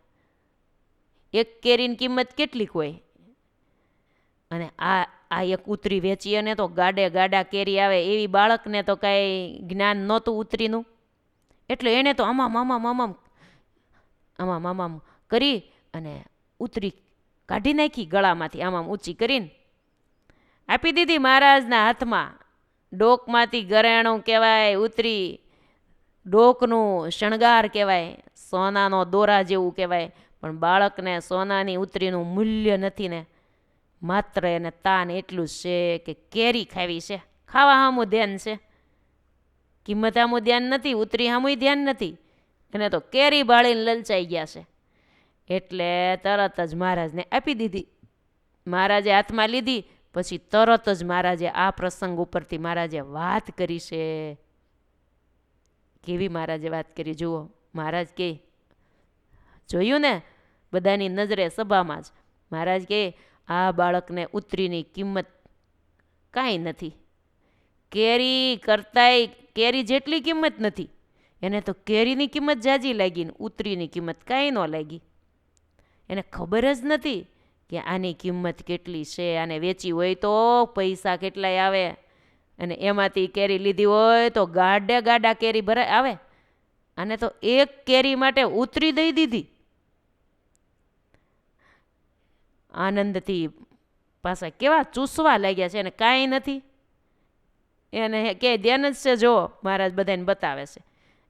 એક કેરીની કિંમત કેટલીક હોય. અને આ એક ઉતરી વેચી અને તો ગાડે ગાડા કેરી આવે એવી બાળકને તો કાંઈ જ્ઞાન નહોતું ઉતરીનું. એટલે એણે તો આમામ કરી અને ઉતરી કાઢી નાખી ગળામાંથી, આમામ ઊંચી કરીને આપી દીધી મહારાજના હાથમાં. ડોકમાંથી ઘરેણું કહેવાય, ઉતરી ડોકનું શણગાર કહેવાય, સોનાનો દોરા જેવું કહેવાય. પણ બાળકને સોનાની ઉતરીનું મૂલ્ય નથી ને, માત્ર એને તાન એટલું જ છે કે કેરી ખાવી છે, ખાવા સામું ધ્યાન છે, કિંમત સામું ધ્યાન નથી, ઉતરી સામું ધ્યાન નથી. એને તો કેરી બાળીને લલચાઈ ગયા છે. એટલે તરત જ મહારાજને આપી દીધી. મહારાજે હાથમાં લીધી પછી તરત જ મહારાજે આ પ્રસંગ ઉપરથી મહારાજે વાત કરી છે. કેવી મહારાજે વાત કરી જુઓ. મહારાજ કે જોયું ને બધાની નજરે સભામાં જ મહારાજ કે આ બાળકને ઉતરીની કિંમત કાંઈ નથી, કેરી કરતાંય કેરી જેટલી કિંમત નથી. એને તો કેરીની કિંમત જાજી લાગી ને ઉતરીની કિંમત કાંઈ ન લાગી. એને ખબર જ નથી કે આની કિંમત કેટલી છે, આને વેચી હોય તો પૈસા કેટલાય આવે, અને એમાંથી કેરી લીધી હોય તો ગાડા ગાડા કેરી ભરાય આવે. આને તો એક કેરી માટે ઉતરી દઈ દીધી. આનંદથી પાછા કેવા ચૂસવા લાગ્યા છે. એને કાંઈ નથી, એને કે ધ્યાન જ છે. જો મહારાજ બધાને બતાવે છે.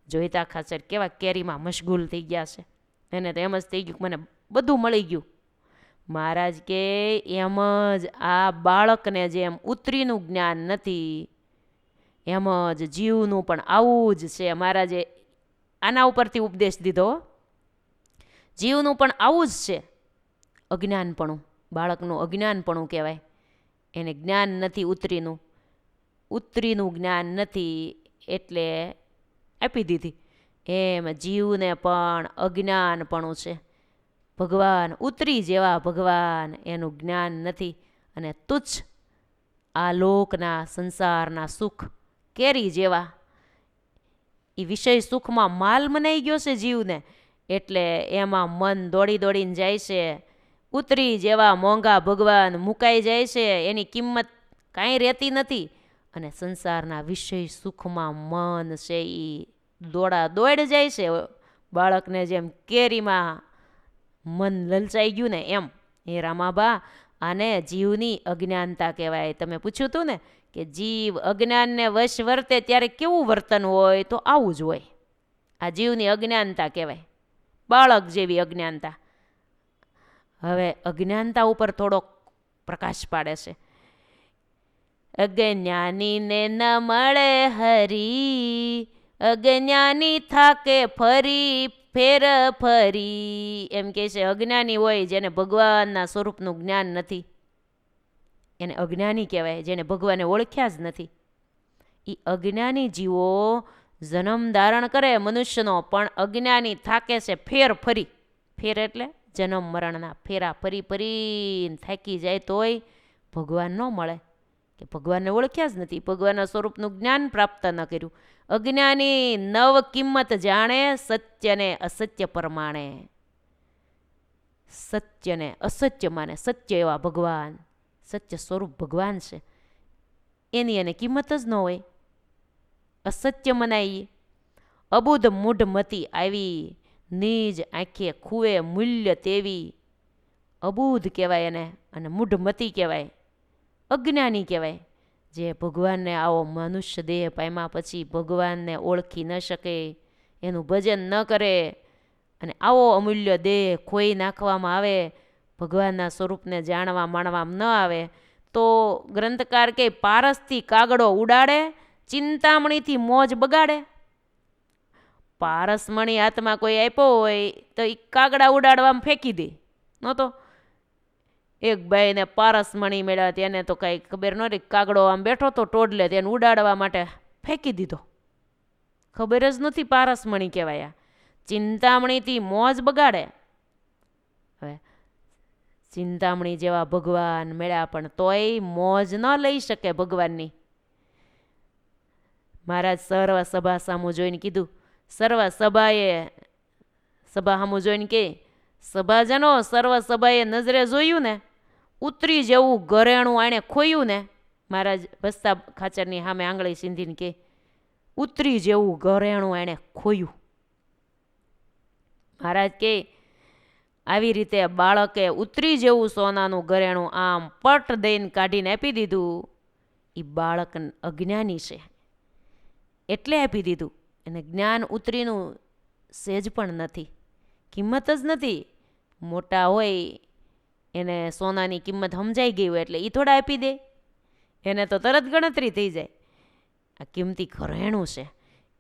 જોઈતા ખાચર કેવા કેરીમાં મશગુલ થઈ ગયા છે. એને તો એમ જ થઈ ગયું મને બધું મળી ગયું. મહારાજ કે એમ જ આ બાળકને જેમ ઉતરીનું જ્ઞાન નથી એમ જ જીવનું પણ આવું જ છે. મહારાજે આના ઉપરથી ઉપદેશ દીધો. જીવનું પણ આવું જ છે. અજ્ઞાનપણું, બાળકનું અજ્ઞાનપણું કહેવાય. એને જ્ઞાન નથી ઉતરીનું, ઉતરીનું જ્ઞાન નથી એટલે આપી દીધી. એમ જીવને પણ અજ્ઞાનપણું છે. ભગવાન ઉતરી જેવા ભગવાન એનું જ્ઞાન નથી, અને તુચ્છ આ લોકના સંસારના સુખ કેરી જેવા એ વિષય સુખમાં માલ મનાઈ ગયો છે જીવને, એટલે એમાં મન દોડી દોડીને જાય છે. ઉતરી જેવા મોંઘા ભગવાન મુકાઈ જાય છે, એની કિંમત કાંઈ રહેતી નથી. અને સંસારના વિષય સુખમાં મન છે એ દોડ જાય છે. બાળકને જેમ કેરીમાં મન લલચાઈ ગયું ને એમ. એ રામાબા આને જીવની અજ્ઞાનતા કહેવાય. તમે પૂછ્યું હતું ને કે જીવ અજ્ઞાનને વશ વર્તે ત્યારે કેવું વર્તન હોય, તો આવું જ હોય. આ જીવની અજ્ઞાનતા કહેવાય, બાળક જેવી અજ્ઞાનતા. હવે અજ્ઞાનતા ઉપર થોડોક પ્રકાશ પાડે છે. અજ્ઞાનીને ન મળે હરી, અજ્ઞાની થાકે ફરી ફેર ફરી. એમ કે છે અજ્ઞાની હોય જેને ભગવાનના સ્વરૂપનું જ્ઞાન નથી, એને અજ્ઞાની કહેવાય. જેને ભગવાને ઓળખ્યા જ નથી, એ અજ્ઞાની જીવો જન્મ ધારણ કરે મનુષ્યનો, પણ અજ્ઞાની થાકે છે ફેર ફરી. ફેર એટલે જન્મ મરણના ફેરા ફરી ફરીને થાકી જાય તોય ભગવાન ન મળે, કે ભગવાનને ઓળખ્યા જ નથી, ભગવાનના સ્વરૂપનું જ્ઞાન પ્રાપ્ત ન કર્યું. અજ્ઞાની નવ કિંમત જાણે, સત્યને અસત્ય પરમાણે. સત્યને અસત્ય માને. સત્ય એવા ભગવાન, સત્ય સ્વરૂપ ભગવાન છે, એની એને કિંમત જ ન હોય. અસત્ય મનાઈ. અબુધ મૂઢ મતી આવી, નિજ આંખે ખુએ મૂલ્ય તેવી. અબુધ કહેવાય એને, અને મૂઢ મતી કહેવાય, અજ્ઞાની કહેવાય. જે ભગવાનને આવો મનુષ્ય દેહ પામ્યા પછી ભગવાનને ઓળખી ન શકે, એનું ભજન ન કરે, અને આવો અમૂલ્ય દેહ ખોઈ નાખવામાં આવે, ભગવાનના સ્વરૂપને જાણવા માણવામાં ન આવે, તો ગ્રંથકાર કે પારસથી કાગડો ઉડાડે, ચિંતામણીથી મોજ બગાડે. પારસમણી હાથમાં કોઈ આપ્યો હોય તો એ કાગડા ઉડાડવામાં ફેંકી દે. નહોતો એક ભાઈને પારસમણી મળ્યા, તેને તો કાંઈ ખબર ન રહી, કાગડો આમ બેઠો તો ટોડલે, તેને ઉડાડવા માટે ફેંકી દીધો. ખબર જ નથી પારસમણી કહેવાય. ચિંતામણીથી મોજ બગાડે. હવે ચિંતામણી જેવા ભગવાન મળ્યા પણ તોય મોજ ન લઈ શકે ભગવાનની. મહારાજ સર્વ સભા સામું જોઈને કીધું, સર્વ સભાએ સભા સામું જોઈને કે સભાજનો સર્વ સભાએ નજરે જોયું ને, ઉતરી જેવું ઘરેણું આણે ખોયું ને. મહારાજ વસ્તા ખાચરની સામે આંગળી સીંધીને કે ઉતરી જેવું ઘરેણું આણે ખોયું. મહારાજ કે આવી રીતે બાળકે ઉતરી જેવું સોનાનું ઘરેણું આમ પટ દઈને કાઢીને આપી દીધું. એ બાળક અજ્ઞાની છે એટલે આપી દીધું. એને જ્ઞાન ઉતરીનું સહેજ પણ નથી, કિંમત જ નથી. મોટા હોય એને સોનાની કિંમત સમજાઈ ગઈ હોય એટલે એ થોડા આપી દે, એને તો તરત ગણતરી થઈ જાય. આ કિંમતી ઘરેણું છે.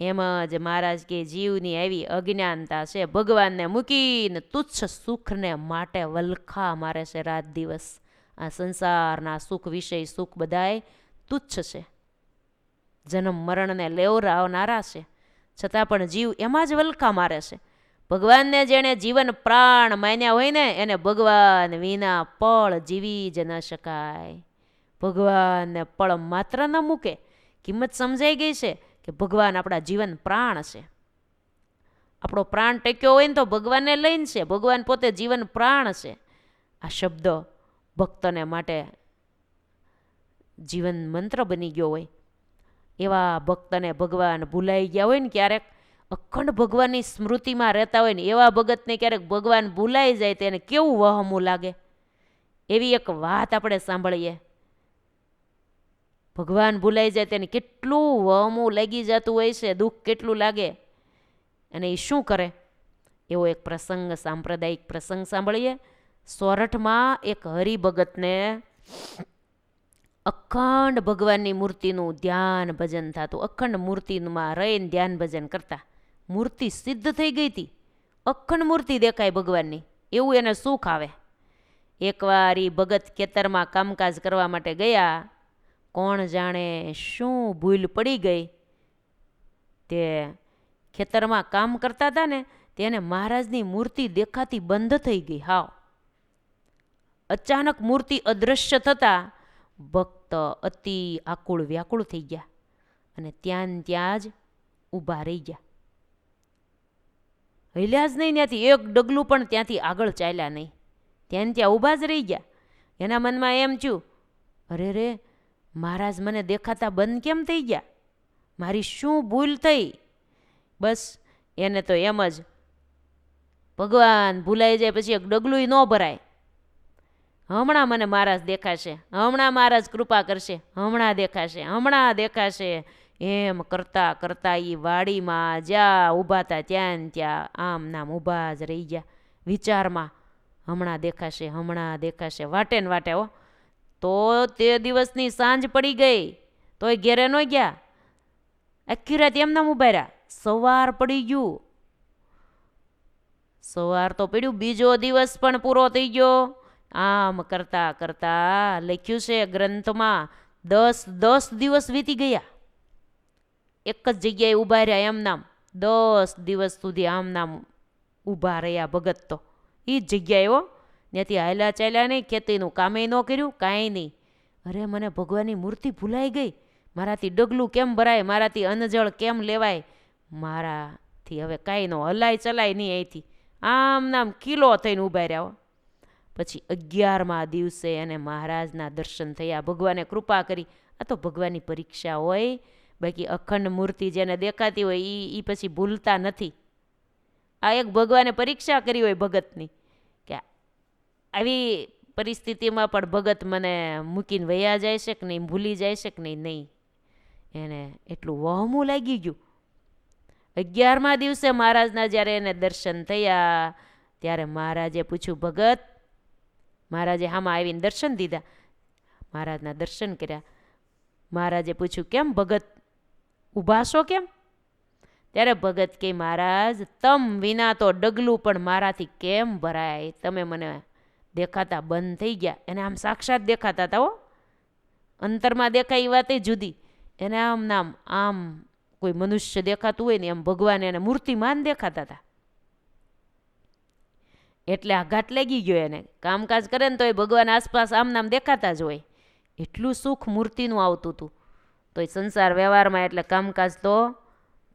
એમ જ મહારાજ કે જીવની આવી અજ્ઞાનતા છે, ભગવાનને મૂકીને તુચ્છ સુખને માટે વલખા મારે છે રાત દિવસ. આ સંસારના સુખ વિષય સુખ બધાય તુચ્છ છે, જન્મ મરણને લેવરાવનારા છે, છતાં પણ જીવ એમાં જ વલખા મારે છે. ભગવાનને જેણે જીવન પ્રાણ માન્યા હોય ને એને ભગવાન વિના પળ જીવી જ ન શકાય. ભગવાનને પળ માત્ર ન મૂકે. કિંમત સમજાઈ ગઈ છે કે ભગવાન આપણા જીવન પ્રાણ છે. આપણો પ્રાણ ટેક્યો હોય ને તો ભગવાનને લઈને છે. ભગવાન પોતે જીવન પ્રાણ છે. આ શબ્દ ભક્તને માટે જીવન મંત્ર બની ગયો હોય. એવા ભક્તને ભગવાન ભૂલાઈ ગયા હોય ને ક્યારેક, અખંડ ભગવાનની સ્મૃતિમાં રહેતા હોય ને એવા ભગતને ક્યારેક ભગવાન ભૂલાઈ જાય તેને કેવું વહમું લાગે. એવી એક વાત આપણે સાંભળીએ. ભગવાન ભૂલાઈ જાય તેને કેટલું વહમું લાગી જતું હોય છે, દુઃખ કેટલું લાગે. અને એ શું કરે એવો એક પ્રસંગ, સાંપ્રદાયિક પ્રસંગ સાંભળીએ. સોરઠમાં એક હરિભગતને અખંડ ભગવાનની મૂર્તિનું ધ્યાન ભજન થતું. અખંડ મૂર્તિમાં રહીને ધ્યાન ભજન કરતા. મૂર્તિ સિદ્ધ થઈ ગઈ હતી, અખંડ મૂર્તિ દેખાય ભગવાનની, એવું એને સુખ આવે. એકવાર એ ભગત ખેતરમાં કામકાજ કરવા માટે ગયા. કોણ જાણે શું ભૂલ પડી ગઈ, તે ખેતરમાં કામ કરતા હતા ને તેને મહારાજની મૂર્તિ દેખાતી બંધ થઈ ગઈ. હાવ અચાનક મૂર્તિ અદૃશ્ય થતા ભક્ત અતિ આકુળ વ્યાકુળ થઈ ગયા અને ત્યાં જ ઊભા રહી ગયા. હલ્યા જ નહીં ત્યાંથી, એક ડગલું પણ ત્યાંથી આગળ ચાલ્યા નહીં. ત્યાં ઊભા જ રહી ગયા. એના મનમાં એમ થયું, અરે રે મહારાજ મને દેખાતા બંધ કેમ થઈ ગયા? મારી શું ભૂલ થઈ? બસ એને તો એમ જ, ભગવાન ભૂલાઈ જાય પછી એક ડગલું ન ભરાય. હમણાં મને મહારાજ દેખાશે, હમણાં મહારાજ કૃપા કરશે, હમણાં દેખાશે, હમણાં દેખાશે. એમ કરતા કરતા એ વાડીમાં જ્યાં ઊભા હતા ત્યાં આમ નામ ઊભા જ રહી ગયા વિચારમાં, હમણાં દેખાશે, હમણાં દેખાશે, વાટે ને વાટે. હો તો તે દિવસની સાંજ પડી ગઈ તોય ઘેરે ન ગયા. આખી રાત એમ નામ ઊભા રહ્યા. સવાર પડી ગયું, સવાર તો પડ્યું, બીજો દિવસ પણ પૂરો થઈ ગયો. આમ કરતા કરતા લખ્યું છે ગ્રંથમાં 10 દિવસ વીતી ગયા. એક જ જગ્યાએ ઊભા રહ્યા એમ નામ 10 દિવસ સુધી આમ નામ ઊભા રહ્યા ભગત તો એ જ જગ્યાએ. હો ત્યાંથી હાલ્યા ચાલ્યા નહીં, ખેતીનું કામે ન કર્યું, કાંઈ નહીં. અરે મને ભગવાનની મૂર્તિ ભૂલાઈ ગઈ, મારાથી ડગલું કેમ ભરાય, મારાથી અન્નજળ કેમ લેવાય, મારાથી હવે કાંઈ ન હલાય ચલાય નહીં. અહીંથી આમ નામ કિલો થઈને ઊભા રહ્યા. પછી 11મા દિવસે એને મહારાજના દર્શન થયા. ભગવાને કૃપા કરી. આ તો ભગવાનની પરીક્ષા હોય. બાકી અખંડ મૂર્તિ જેને દેખાતી હોય એ પછી ભૂલતા નથી. આ એક ભગવાને પરીક્ષા કરી હોય ભગતની કે આવી પરિસ્થિતિમાં પણ ભગત મને મૂકીને વયા જાય છે કે નહીં, ભૂલી જાય છે કે નહીં. એને એટલું વહમું લાગી ગયું. 11મા દિવસે મહારાજના જ્યારે એને દર્શન થયા ત્યારે મહારાજે પૂછ્યું, ભગત. મહારાજે હામાં આવીને દર્શન દીધા, મહારાજના દર્શન કર્યા. મહારાજે પૂછ્યું, કેમ ભગત ઊભા છો કેમ? ત્યારે ભગત કે, મહારાજ તમ વિના તો ડગલું પણ મારાથી કેમ ભરાય, તમે મને દેખાતા બંધ થઈ ગયા. એને આમ સાક્ષાત દેખાતા હતા. હો અંતરમાં દેખાય એ વાત જુદી. એને આમ નામ આમ કોઈ મનુષ્ય દેખાતું હોય ને એમ ભગવાન એને મૂર્તિમાન દેખાતા હતા. એટલે આઘાત લાગી ગયો એને. કામકાજ કરે ને તો એ ભગવાન આસપાસ આમ નામ દેખાતા જ હોય. એટલું સુખ મૂર્તિનું આવતું હતું. તો એ સંસાર વ્યવહારમાં એટલે કામકાજ તો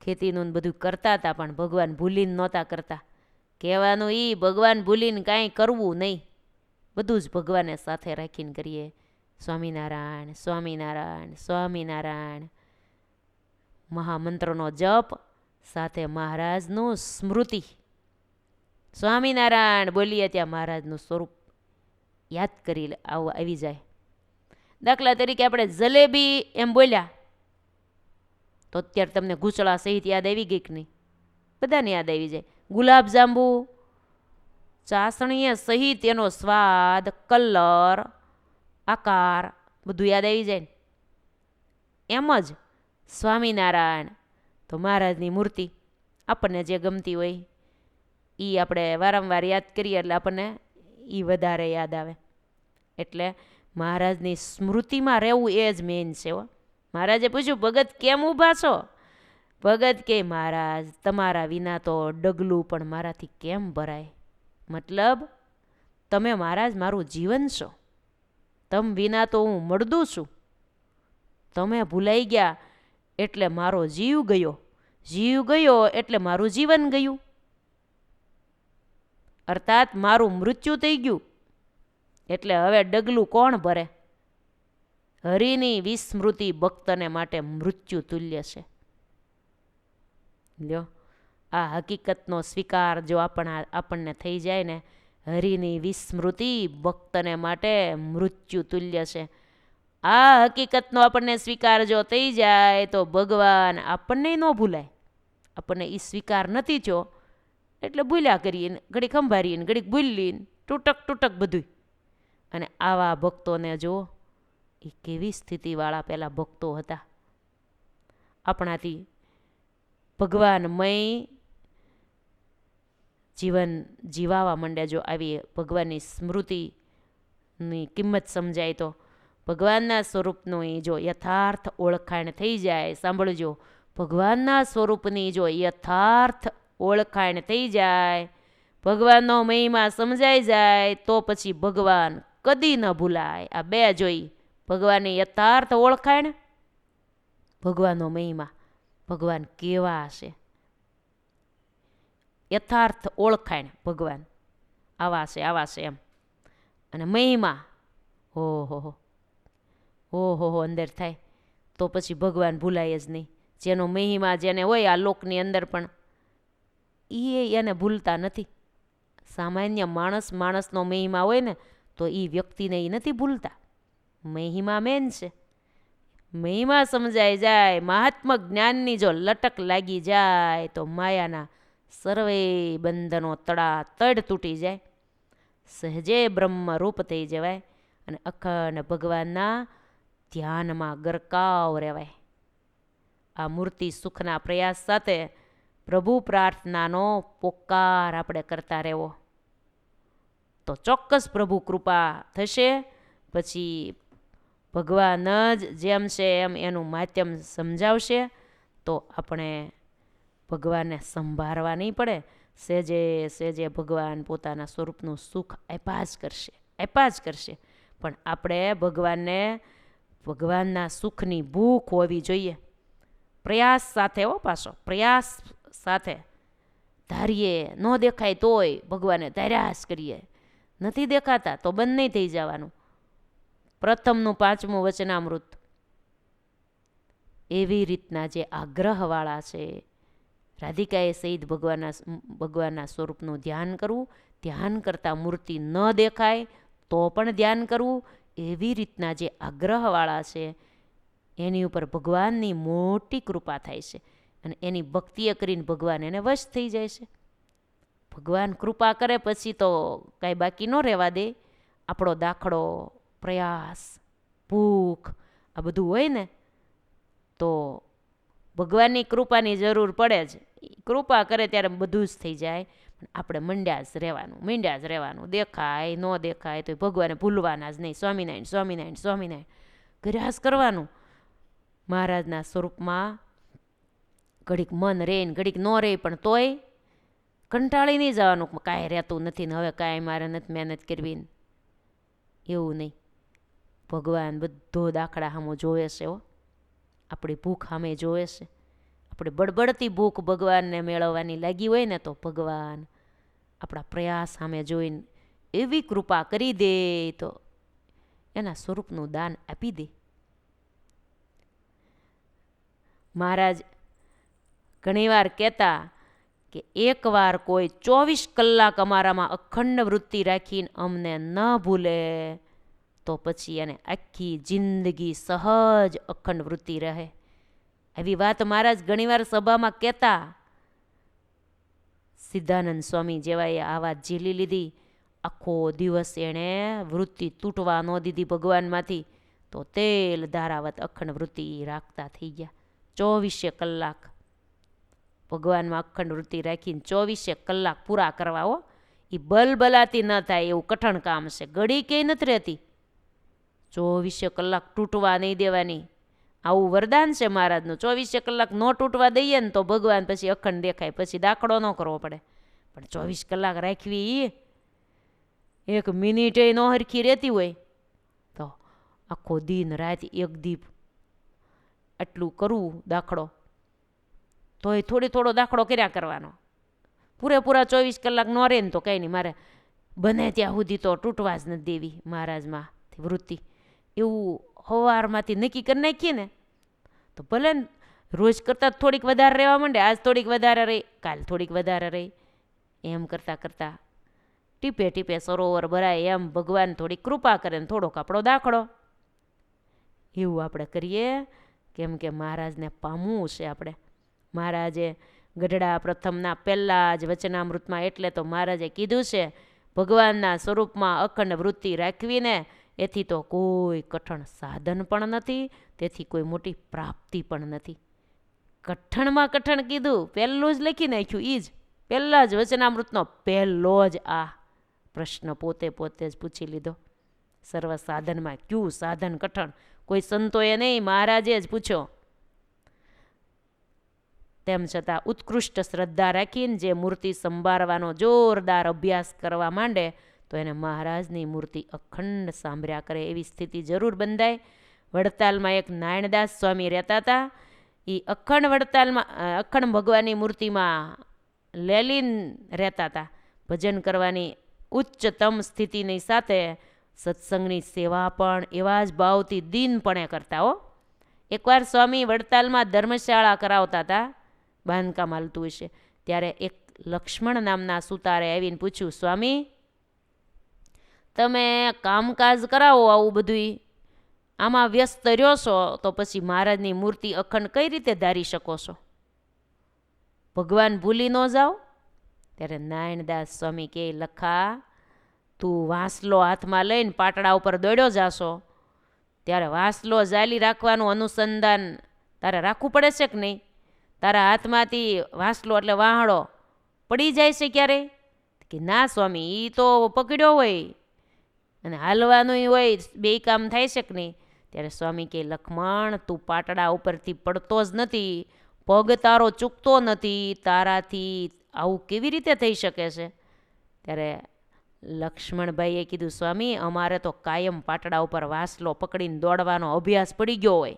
ખેતીનું બધું કરતા હતા, પણ ભગવાન ભૂલીને નહોતા કરતા. કહેવાનું એ ભગવાન ભૂલીને કાંઈ કરવું નહીં, બધું જ ભગવાને સાથે રાખીને કરીએ. સ્વામિનારાયણ, સ્વામિનારાયણ, સ્વામિનારાયણ મહામંત્રનો જપ સાથે મહારાજનું સ્મૃતિ. સ્વામિનારાયણ બોલીએ ત્યાં મહારાજનું સ્વરૂપ યાદ કરી આવી જાય. દાખલા તરીકે આપણે જલેબી એમ બોલ્યા તો અત્યારે તમને ગૂંચળા સહિત યાદ આવી ગઈ કે નહીં? બધાને યાદ આવી જાય. ગુલાબ જાંબુ ચાસણીએ સહિત એનો સ્વાદ, કલર, આકાર બધું યાદ આવી જાય ને. એમ જ સ્વામિનારાયણ તો મહારાજની મૂર્તિ આપણને જે ગમતી હોય એ આપણે વારંવાર યાદ કરીએ એટલે આપણને એ વધારે યાદ આવે. એટલે મહારાજની સ્મૃતિમાં રહેવું એ જ મેઇન છે હો. મહારાજે પૂછ્યું, ભગત કેમ ઊભા છો? ભગત કે, મહારાજ તમારા વિના તો ડગલું પણ મારાથી કેમ ભરાય. મતલબ તમે મહારાજ મારું જીવન છો, તમ વિના તો હું મળદું છું. તમે ભૂલાઈ ગયા એટલે મારો જીવ ગયો, જીવ ગયો એટલે મારું જીવન ગયું, અર્થાત મારું મૃત્યુ થઈ ગયું. એટલે હવે ડગલું કોણ ભરે? હરિની વિસ્મૃતિ ભક્તને માટે મૃત્યુ તુલ્ય છે. લ્યો, આ હકીકતનો સ્વીકાર જો આપણને થઈ જાય ને, હરિની વિસ્મૃતિ ભક્તને માટે મૃત્યુ તુલ્ય છે. આ હકીકતનો આપણને સ્વીકાર જો થઈ જાય તો ભગવાન આપણને ન ભૂલાય. આપણને એ સ્વીકાર નથી થયો એટલે ભૂલ્યા કરીએ, ઘડીક સંભાળીને ઘડીક ભૂલીને તૂટક તૂટક બધું. અને આવા ભક્તોને જો, એ કેવી સ્થિતિવાળા પહેલાં ભક્તો હતા. આપણાથી ભગવાનમય જીવન જીવાવા માંડે જો આવી ભગવાનની સ્મૃતિની કિંમત સમજાય તો, ભગવાનના સ્વરૂપનું જો યથાર્થ ઓળખાણ થઈ જાય. સાંભળજો, ભગવાનના સ્વરૂપની જો યથાર્થ ઓળખાણ થઈ જાય, ભગવાનનો મહિમા સમજાઈ જાય, તો પછી ભગવાન કદી ન ભૂલાય. આ બે જોઈ, ભગવાનની યથાર્થ ઓળખાણ, ભગવાનનો મહિમા, ભગવાન કેવા હશે. યથાર્થ ઓળખાણ ભગવાન આવા છે, આવા છે એમ. અને મહિમા ઓહો ઓહો અંદર થાય તો પછી ભગવાન ભૂલાય જ નહીં. જેનો મહિમા જેને હોય આ લોકની અંદર પણ, એને ભૂલતા નથી. સામાન્ય માણસનો મહિમા હોય ને તો એ વ્યક્તિને એ નથી ભૂલતા. મહિમા મેન છે. મહિમા સમજાઈ જાય, મહાત્મ જ્ઞાનની જો લટક લાગી જાય તો માયાના સર્વે બંધનો તડ તૂટી જાય, સહજે બ્રહ્મ રૂપ થઈ જવાય અને અખંડ ભગવાનના ધ્યાનમાં ગરકાવ રહેવાય. આ મૂર્તિ સુખના પ્રયાસ સાથે પ્રભુ પ્રાર્થનાનો પોકાર આપણે કરતા રહેવો તો ચોક્કસ પ્રભુ કૃપા થશે. પછી ભગવાન જ જેમ છે એમ એનું માધ્યમ સમજાવશે તો આપણે ભગવાનને સંભાળવા નહીં પડે. સહેજે સહેજે ભગવાન પોતાના સ્વરૂપનું સુખ આપ્યા જ કરશે. પણ આપણે ભગવાનના સુખની ભૂખ હોવી જોઈએ. પ્રયાસ સાથે પાછો પ્રયાસ સાથે ધારીએ, ન દેખાય તોય ભગવાને ધાર્યા જ કરીએ. નથી દેખાતા તો બંધ નહીં થઈ જવાનું. પ્રથમનું 5મું વચનામૃત એવી રીતના જે આગ્રહવાળા છે, રાધિકાએ સહિત ભગવાનના સ્વરૂપનું ધ્યાન કરવું, ધ્યાન કરતાં મૂર્તિ ન દેખાય તો પણ ધ્યાન કરવું, એવી રીતના જે આગ્રહવાળા છે એની ઉપર ભગવાનની મોટી કૃપા થાય છે. અને એની ભક્તિએ કરીને ભગવાન એને વશ થઈ જાય છે. ભગવાન કૃપા કરે પછી તો કાંઈ બાકી ન રહેવા દે. આપણો દાખલો, પ્રયાસ, ભૂખ આ બધું હોય ને તો ભગવાનની કૃપાની જરૂર પડે જ. કૃપા કરે ત્યારે બધું જ થઈ જાય. આપણે મંડ્યા જ રહેવાનું. દેખાય ન દેખાય તો ભગવાને ભૂલવાના જ નહીં. સ્વામિનારાયણ ઘર્યાસ કરવાનું. મહારાજના સ્વરૂપમાં ઘડીક મન રહે ને ઘડીક ન રહે, પણ તોય કંટાળી નહીં જવાનું. કાંઈ રહેતું નથી ને હવે કાંઈ મારે નથી મહેનત કરવી ને એવું નહીં. ભગવાન બધો દાખલા સામો જોવે છે હો. આપણી ભૂખ સામે જોવે છે. આપણે બળબડતી ભૂખ ભગવાનને મેળવવાની લાગી હોય ને તો ભગવાન આપણા પ્રયાસ સામે જોઈને એવી કૃપા કરી દે તો એના સ્વરૂપનું દાન આપી દે. મહારાજ ઘણીવાર કહેતા કે એકવાર કોઈ 24 કલાક અમારામાં અખંડ વૃત્તિ રાખીને અમને ન ભૂલે તો પછી એને આખી જિંદગી સહજ અખંડ વૃત્તિ રહે. આવી વાત મહારાજ ઘણીવાર સભામાં કહેતા. સિદ્ધાનંદ સ્વામી જેવાએ આ વાત ઝીલી લીધી. આખો દિવસ એણે વૃત્તિ તૂટવા ન દીધી ભગવાનમાંથી, તો તેલ ધારાવત અખંડ વૃત્તિ રાખતા થઈ ગયા. 24 કલાક ભગવાનમાં અખંડ વૃત્તિ રાખીને 24 કલાક પૂરા કરવા હો. એ બલબલાતી ન થાય એવું કઠણ કામ છે. ઘડી કંઈ નથી રહેતી. 24 કલાક તૂટવા નહીં દેવાની. આવું વરદાન છે મહારાજનું. 24 કલાક ન તૂટવા દઈએ ને તો ભગવાન પછી અખંડ દેખાય, પછી દાખલો ન કરવો પડે. પણ 24 કલાક રાખવી, એક મિનિટે ન હરખી રહેતી હોય તો આખો દિન રાત એક દીપ આટલું કરવું દાખલો, તોય થોડો દાખલો કર્યા કરવાનો. પૂરેપૂરા 24 કલાક ન રહે ને તો કંઈ નહીં, મારે બને ત્યાં સુધી તો તૂટવા જ નથી દેવી મહારાજમાં વૃત્તિ. એવું સવારમાંથી નક્કી કરી નાખીએ ને તો ભલે ને રોજ કરતાં થોડીક વધારે રહેવા માંડે, આજ થોડીક વધારે રહી, કાલ થોડીક વધારે રહી, એમ કરતાં કરતાં ટીપે ટીપે સરોવર ભરાય એમ ભગવાન થોડીક કૃપા કરે ને થોડોક આપણો દાખલો. એવું આપણે કરીએ, કેમ કે મહારાજને પામવું છે આપણે. મહારાજે ગઢડા પ્રથમના પહેલાં જ વચનામૃતમાં એટલે તો મહારાજે કીધું છે, ભગવાનના સ્વરૂપમાં અખંડ વૃત્તિ રાખવીને એથી તો કોઈ કઠણ સાધન પણ નથી, તેથી કોઈ મોટી પ્રાપ્તિ પણ નથી. કઠણમાં કઠણ કીધું, પહેલું જ લખી નાખ્યું. એ જ પહેલાં જ વચનામૃતનો પહેલો જ આ પ્રશ્ન પોતે જ પૂછી લીધો. સર્વ સાધનમાં ક્યું સાધન કઠણ? કોઈ સંતોએ નહીં, મહારાજે જ પૂછ્યો. તેમ છતાં ઉત્કૃષ્ટ શ્રદ્ધા રાખીને જે મૂર્તિ સંભાળવાનો જોરદાર અભ્યાસ કરવા માંડે તો એને મહારાજની મૂર્તિ અખંડ સાંભળ્યા કરે એવી સ્થિતિ જરૂર બંધાય. વડતાલમાં એક નારાયણદાસ સ્વામી રહેતા હતા. એ અખંડ ભગવાનની મૂર્તિમાં લેલીન રહેતા હતા. ભજન કરવાની ઉચ્ચતમ સ્થિતિની સાથે સત્સંગની સેવા પણ એવા જ ભાવથી દિનપણે કરતા હો. એકવાર સ્વામી વડતાલમાં ધર્મશાળા કરાવતા હતા, બાંધકામ હાલતું હશે, ત્યારે એક લક્ષ્મણ નામના સુતારે આવીને પૂછ્યું, સ્વામી તમે કામકાજ કરાવો આવું બધું, આમાં વ્યસ્ત રહ્યો છો તો પછી મહારાજની મૂર્તિ અખંડ કઈ રીતે ધારી શકો છો? ભગવાન ભૂલી ન જાઓ? ત્યારે નારાયણદાસ સ્વામી કહે, લખા તું વાંસલો હાથમાં લઈને પાટડા ઉપર દોડ્યો જાશો ત્યારે વાંસલો જાલી રાખવાનું અનુસંધાન તારે રાખવું પડે છે કે નહીં? તારા હાથમાંથી વાંસલો એટલે વાહડો પડી જાય છે ક્યારે? કે ના સ્વામી, એ તો પકડ્યો હોય અને હાલવાનું હોય, બે કામ થાય છે કે નહીં? ત્યારે સ્વામી કહે, લક્ષ્મણ તું પાટડા ઉપરથી પડતો જ નથી, પગ તારો ચૂકતો નથી, તારાથી આવું કેવી રીતે થઈ શકે છે? ત્યારે લક્ષ્મણભાઈએ કીધું, સ્વામી અમારે તો કાયમ પાટડા ઉપર વાંસલો પકડીને દોડવાનો અભ્યાસ પડી ગયો હોય.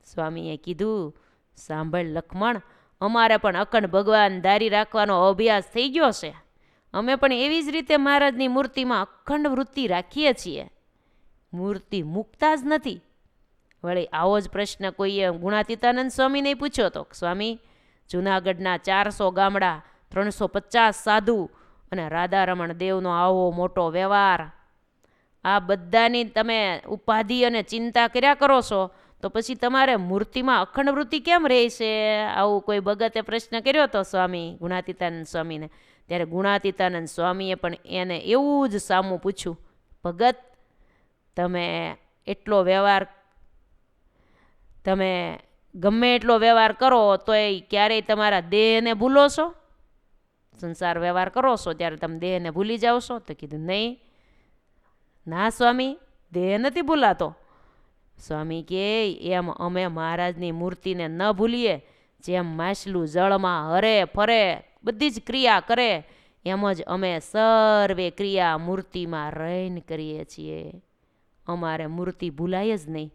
સ્વામીએ કીધું, સાંભળ લક્ષ્મણ, અમારે પણ અખંડ ભગવાન ધારી રાખવાનો અભ્યાસ થઈ ગયો છે. અમે પણ એવી જ રીતે મહારાજની મૂર્તિમાં અખંડ વૃત્તિ રાખીએ છીએ, મૂર્તિ મૂકતા જ નથી. વળી આવો જ પ્રશ્ન કોઈએ ગુણાતીતાનંદ સ્વામીને પૂછ્યો હતો. સ્વામી, જૂનાગઢના 400 ગામડા, 350 સાધુ અને રાધારમણ દેવનો આવો મોટો વ્યવહાર, આ બધાની તમે ઉપાધિ અને ચિંતા કર્યા કરો છો, તો પછી તમારે મૂર્તિમાં અખંડ વૃત્તિ કેમ રહે છે? આવું કોઈ ભગતે પ્રશ્ન કર્યો હતો સ્વામી ગુણાતીતાનંદ સ્વામીને. ત્યારે ગુણાતીતાનંદ સ્વામીએ પણ એને એવું જ સામું પૂછ્યું, ભગત તમે ગમે એટલો વ્યવહાર કરો તો એ ક્યારેય તમારા દેહને ભૂલો છો? સંસાર વ્યવહાર કરો છો ત્યારે તમે દેહને ભૂલી જાઓ છો? તો કીધું, નહીં ના સ્વામી, દેહ નથી ભૂલાતો. સ્વામી કહે, એમ અમે મહારાજની મૂર્તિને ન ભૂલીએ, જેમ માછલું જળમાં હરે ફરે બધી જ ક્રિયા કરે, એમ જ અમે સર્વે ક્રિયા મૂર્તિમાં રહીને કરીએ છીએ. અમારે મૂર્તિ ભૂલાય જ નહીં.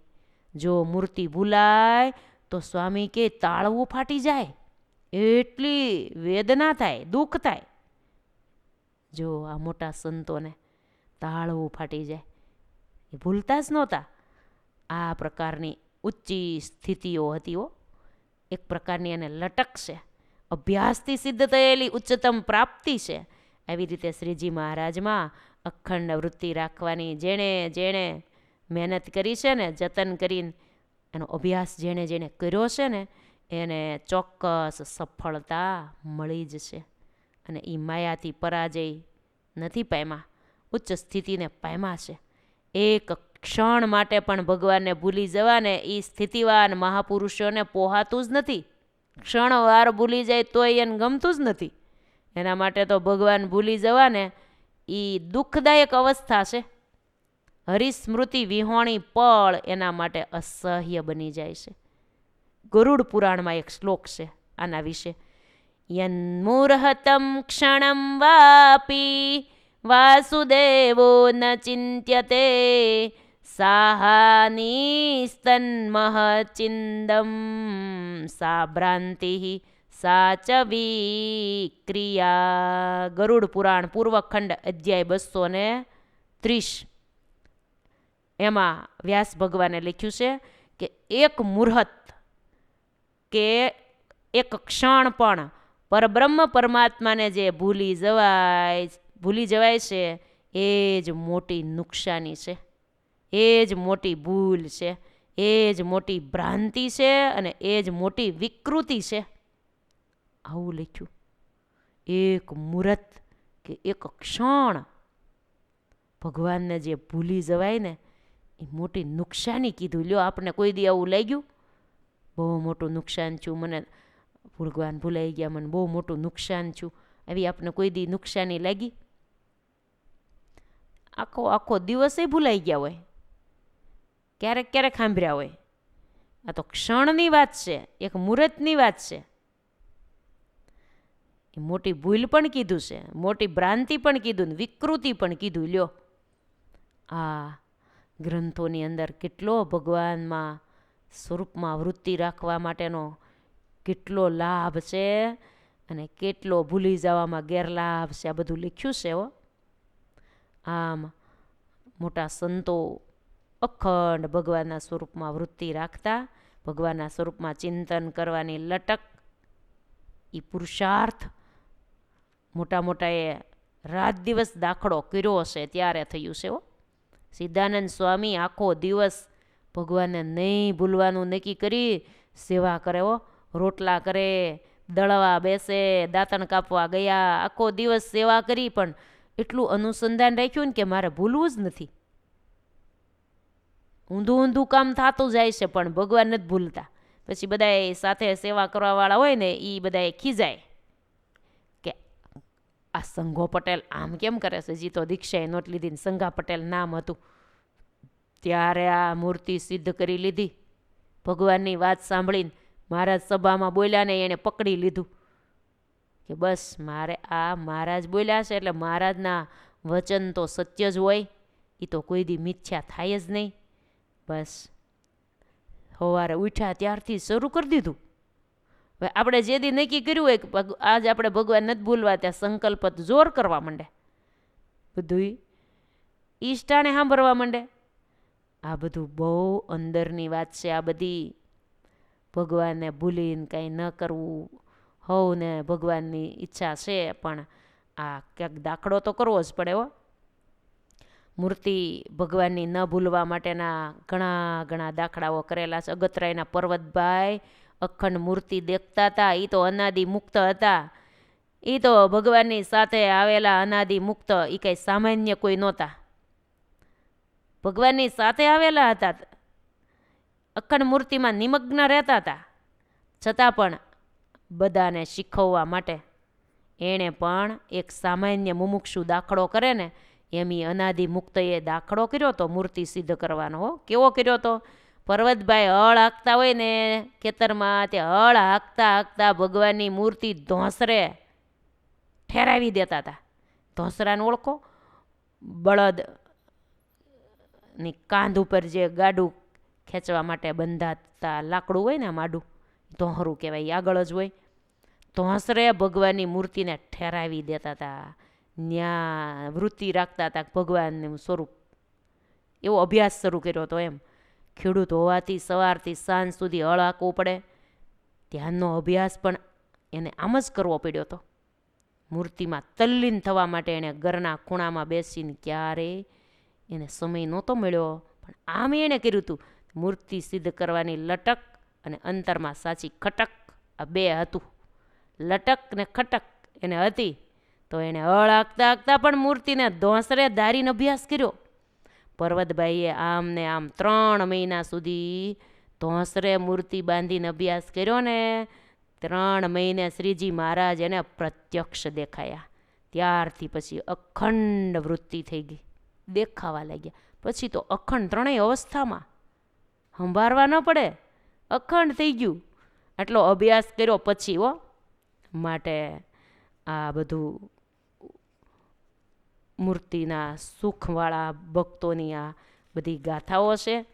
જો મૂર્તિ ભૂલાય તો સ્વામી કે તાળવું ફાટી જાય, એટલી વેદના થાય, દુઃખ થાય. જો આ મોટા સંતોને તાળવું ફાટી જાય, એ ભૂલતા જ નહોતા. આ પ્રકારની ઊંચી સ્થિતિઓ હતી હો. એક પ્રકારની એને લટક છે, અભ્યાસથી સિદ્ધ થયેલી ઉચ્ચતમ પ્રાપ્તિ છે. આવી રીતે શ્રીજી મહારાજમાં અખંડ વૃત્તિ રાખવાની જેણે મહેનત કરી છે ને, જતન કરીને એનો અભ્યાસ જેણે કર્યો છે ને, એને ચોક્કસ સફળતા મળી જ છે. અને એ માયાથી પરાજય નથી પામ્યા, ઉચ્ચ સ્થિતિને પામ્યા છે. એક ક્ષણ માટે પણ ભગવાનને ભૂલી જવાને એ સ્થિતિવાન મહાપુરુષોને પોહાતું જ નથી. ક્ષણવાર ભૂલી જાય તોય એને ગમતું જ નથી. એના માટે તો ભગવાન ભૂલી જવાને એ દુઃખદાયક અવસ્થા છે. હરિસ્મૃતિ વિહોણી પળ એના માટે અસહ્ય બની જાય છે. ગરુડ પુરાણમાં એક શ્લોક છે આના વિશે. યન્મુર્હતમ ક્ષણમ વાપી વાસુદેવો ન ચિંત્યતે સાહાનિસ્તન્મહચિંદમ સા ભ્રાંતિ સાચવી ક્રિયા. ગરુડ પુરાણ પૂર્વખંડ અધ્યાય 230. એમાં વ્યાસ ભગવાને લખ્યું છે કે એક મુહૂર્ત કે એક ક્ષણ પણ પરબ્રહ્મ પરમાત્માને જે ભૂલી જવાય છે એ જ મોટી નુકસાની છે, એ જ મોટી ભૂલ છે, એ જ મોટી ભ્રાંતિ છે અને એ જ મોટી વિકૃતિ છે. આવું લખ્યું. એક મુહૂર્ત કે એક ક્ષણ ભગવાનને જે ભૂલી જવાય ને એ મોટી નુકસાની કીધું. લ્યો, આપણે કોઈ દી આવું લાગ્યું બહુ મોટું નુકસાન થયું, મને ભગવાન ભૂલાઈ ગયા, મને બહુ મોટું નુકસાન થયું, આવી આપણે કોઈ દી નુકસાની લાગી? આખો દિવસે ભૂલાઈ ગયા હોય, ક્યારેક ક્યારેક સાંભળ્યા હોય. આ તો ક્ષણની વાત છે, એક મુહૂર્તની વાત છે. એ મોટી ભૂલ પણ કીધું છે, મોટી ભ્રાંતિ પણ કીધું, વિકૃતિ પણ કીધું. લ્યો, આ ગ્રંથોની અંદર કેટલો ભગવાનમાં સ્વરૂપમાં વૃત્તિ રાખવા માટેનો કેટલો લાભ છે અને કેટલો ભૂલી જવામાં ગેરલાભ છે, આ બધું લખ્યું છે. આમ મોટા સંતો અખંડ ભગવાનના સ્વરૂપમાં વૃત્તિ રાખતા, ભગવાનના સ્વરૂપમાં ચિંતન કરવાની લટક, એ પુરુષાર્થ મોટા મોટાએ રાત દિવસ દાખલો કર્યો હશે ત્યારે થયું છે. સિદ્ધાનંદ સ્વામી આખો દિવસ ભગવાનને નહીં ભૂલવાનું નક્કી કરી સેવા કરે. રોટલા કરે, દળવા બેસે, દાંતણ કાપવા ગયા, આખો દિવસ સેવા કરી, પણ એટલું અનુસંધાન રાખ્યું ને કે મારે ભૂલવું જ નથી. ઊંધું કામ થતું જાય છે પણ ભગવાન નથી ભૂલતા. પછી બધા સાથે સેવા કરવાવાળા હોય ને એ બધા ખીજાય કે આ સંઘો પટેલ આમ કેમ કરે છે, હજી તો દીક્ષાએ નોટ લીધી ને સંઘા પટેલ નામ હતું ત્યારે આ મૂર્તિ સિદ્ધ કરી લીધી. ભગવાનની વાત સાંભળીને મહારાજ સભામાં બોલ્યા ને એણે પકડી લીધું કે બસ મારે આ મહારાજ બોલ્યા છે એટલે મહારાજના વચન તો સત્ય જ હોય, એ તો કોઈ દી મિથ્યા થાય જ નહીં. બસ સવારે ઉઠ્યા ત્યારથી શરૂ કરી દીધું. હવે આપણે જે દી નક્કી કર્યું હોય કે આજ આપણે ભગવાન નથી ભૂલવા, ત્યાં સંકલ્પ જોર કરવા માંડે, બધું ઈષ્ટાને સાંભળવા માંડે. આ બધું બહુ અંદરની વાત છે. આ બધી ભગવાનને ભૂલીને કંઈ ન કરવું, હવને ભગવાનની ઈચ્છા છે પણ આ ક્યાંક દાખલો તો કરવો જ પડે. મૂર્તિ ભગવાનની ન ભૂલવા માટેના ઘણા દાખલાઓ કરેલા છે. અગતરાયના પર્વતભાઈ અખંડ મૂર્તિ દેખતા હતા, એ તો અનાદિ મુક્ત હતા, એ તો ભગવાનની સાથે આવેલા અનાદિ મુક્ત, એ કંઈ સામાન્ય કોઈ નહોતા, ભગવાનની સાથે આવેલા હતા, અખંડ મૂર્તિમાં નિમગ્ન રહેતા હતા. છતાં પણ બધાને શીખવવા માટે એણે પણ એક સામાન્ય મુમુક્ષુ દાખલો કરે ને એમ એ અનાદિ મુક્તએ દાખલો કર્યો તો મૂર્તિ સિદ્ધ કરવાનો. કેવો કર્યો તો? પર્વતભાઈ હળ હાંકતા હોય ને ખેતરમાં, તે હળ હાંકતા ભગવાનની મૂર્તિ ધોંસરે ઠેરાવી દેતા હતા. ધોંસરાને ઓળખો? બળદની કાંધ ઉપર જે ગાડું ખેંચવા માટે બંધાતા લાકડું હોય ને, માડું ધોહરું કહેવાય, આગળ જ હોય. ધોંસરે ભગવાનની મૂર્તિને ઠેરાવી દેતા હતા. ન્યા વૃત્તિ રાખતા હતા ભગવાનનું સ્વરૂપ. એવો અભ્યાસ શરૂ કર્યો હતો. એમ ખેડૂત હોવાથી સવારથી સાંજ સુધી હળ હાંકવું પડે, ધ્યાનનો અભ્યાસ પણ એને આમ જ કરવો પડ્યો હતો. મૂર્તિમાં તલ્લીન થવા માટે એણે ઘરના ખૂણામાં બેસીને ક્યારેય એને સમય નહોતો મળ્યો, પણ આમ એણે કર્યું હતું. મૂર્તિ સિદ્ધ કરવાની લટક અને અંતરમાં સાચી ખટક, આ બે હતું. લટક ને ખટક એને હતી તો એણે હળ હાંકતા પણ મૂર્તિને ધોંસરે ધારીને અભ્યાસ કર્યો. પર્વતભાઈએ આમ ને આમ 3 મહિના સુધી ધોંસરે મૂર્તિ બાંધીને અભ્યાસ કર્યો ને 3 મહિને શ્રીજી મહારાજ એને પ્રત્યક્ષ દેખાયા. ત્યારથી પછી અખંડ વૃત્તિ થઈ ગઈ, દેખાવા લાગ્યા. પછી તો અખંડ ત્રણેય અવસ્થામાં સંભાળવા ન પડે, અખંડ થઈ ગયું. આટલો અભ્યાસ કર્યો પછી હો. માટે આ બધું મૂર્તિના સુખવાળા ભક્તોની આ બધી ગાથાઓ છે.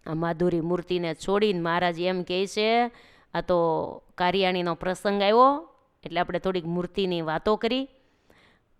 આ માધુરી મૂર્તિને છોડીને મહારાજ એમ કહે છે, આ તો કારિયાણીનો પ્રસંગ આવ્યો એટલે આપણે થોડીક મૂર્તિની વાતો કરી.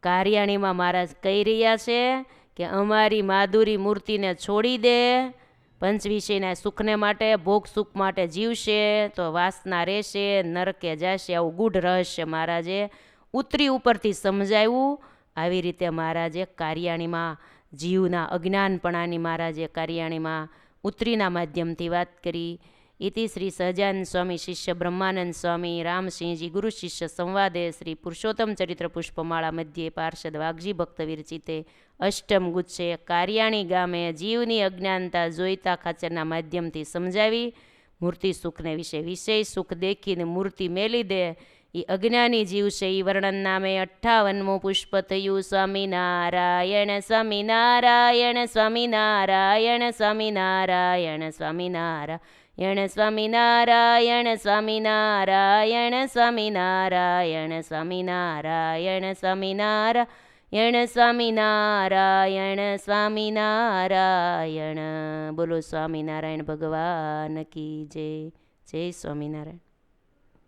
કારિયાણીમાં મહારાજ કહી રહ્યા છે કે અમારી માધુરી મૂર્તિને છોડી દે, પંચવિષયના સુખને માટે, ભોગ સુખ માટે જીવશે તો વાસના રહેશે, નરકે જશે. આવું ગૂઢ રહસ્ય મહારાજે ઉતરી ઉપરથી સમજાવ્યું. આવી રીતે મહારાજે કારિયાણીમાં જીવના અજ્ઞાનપણાની મહારાજે કારિયાણીમાં ઉતરીના માધ્યમથી વાત કરી. ઇતિ શ્રી સહજાનંદ સ્વામી શિષ્ય બ્રહ્માનંદ સ્વામી રામસિંહજી ગુરુ શિષ્ય સંવાદે શ્રી પુરુષોત્તમ ચરિત્ર પુષ્પમાળા મધ્યે પાર્ષદ વાઘજી ભક્ત વિરચિતે અષ્ટમ ગુચ્છે કારિયાણી ગામે જીવની અજ્ઞાનતા જોઈતા ખાચરના માધ્યમથી સમજાવી. મૂર્તિ સુખને વિષય સુખ દેખીને મૂર્તિ મેલી દે એ અજ્ઞાની જીવ છે. એ વર્ણન નામે 58મું પુષ્પ થયું. સ્વામિનારાયણ સ્વામિનારાયણ સ્વામિનારાયણ સ્વામિનારાયણ સ્વામિનારાયણ સ્વામિનારાયણ સ્વામિનારાયણ સ્વામિનારાયણ સ્વામિનારાયણ સ્વામિનારાયણ સ્વામિનારાયણ સ્વામિનારાયણ. બોલો સ્વામિનારાયણ ભગવાન કી જય. જય સ્વામિનારાયણ.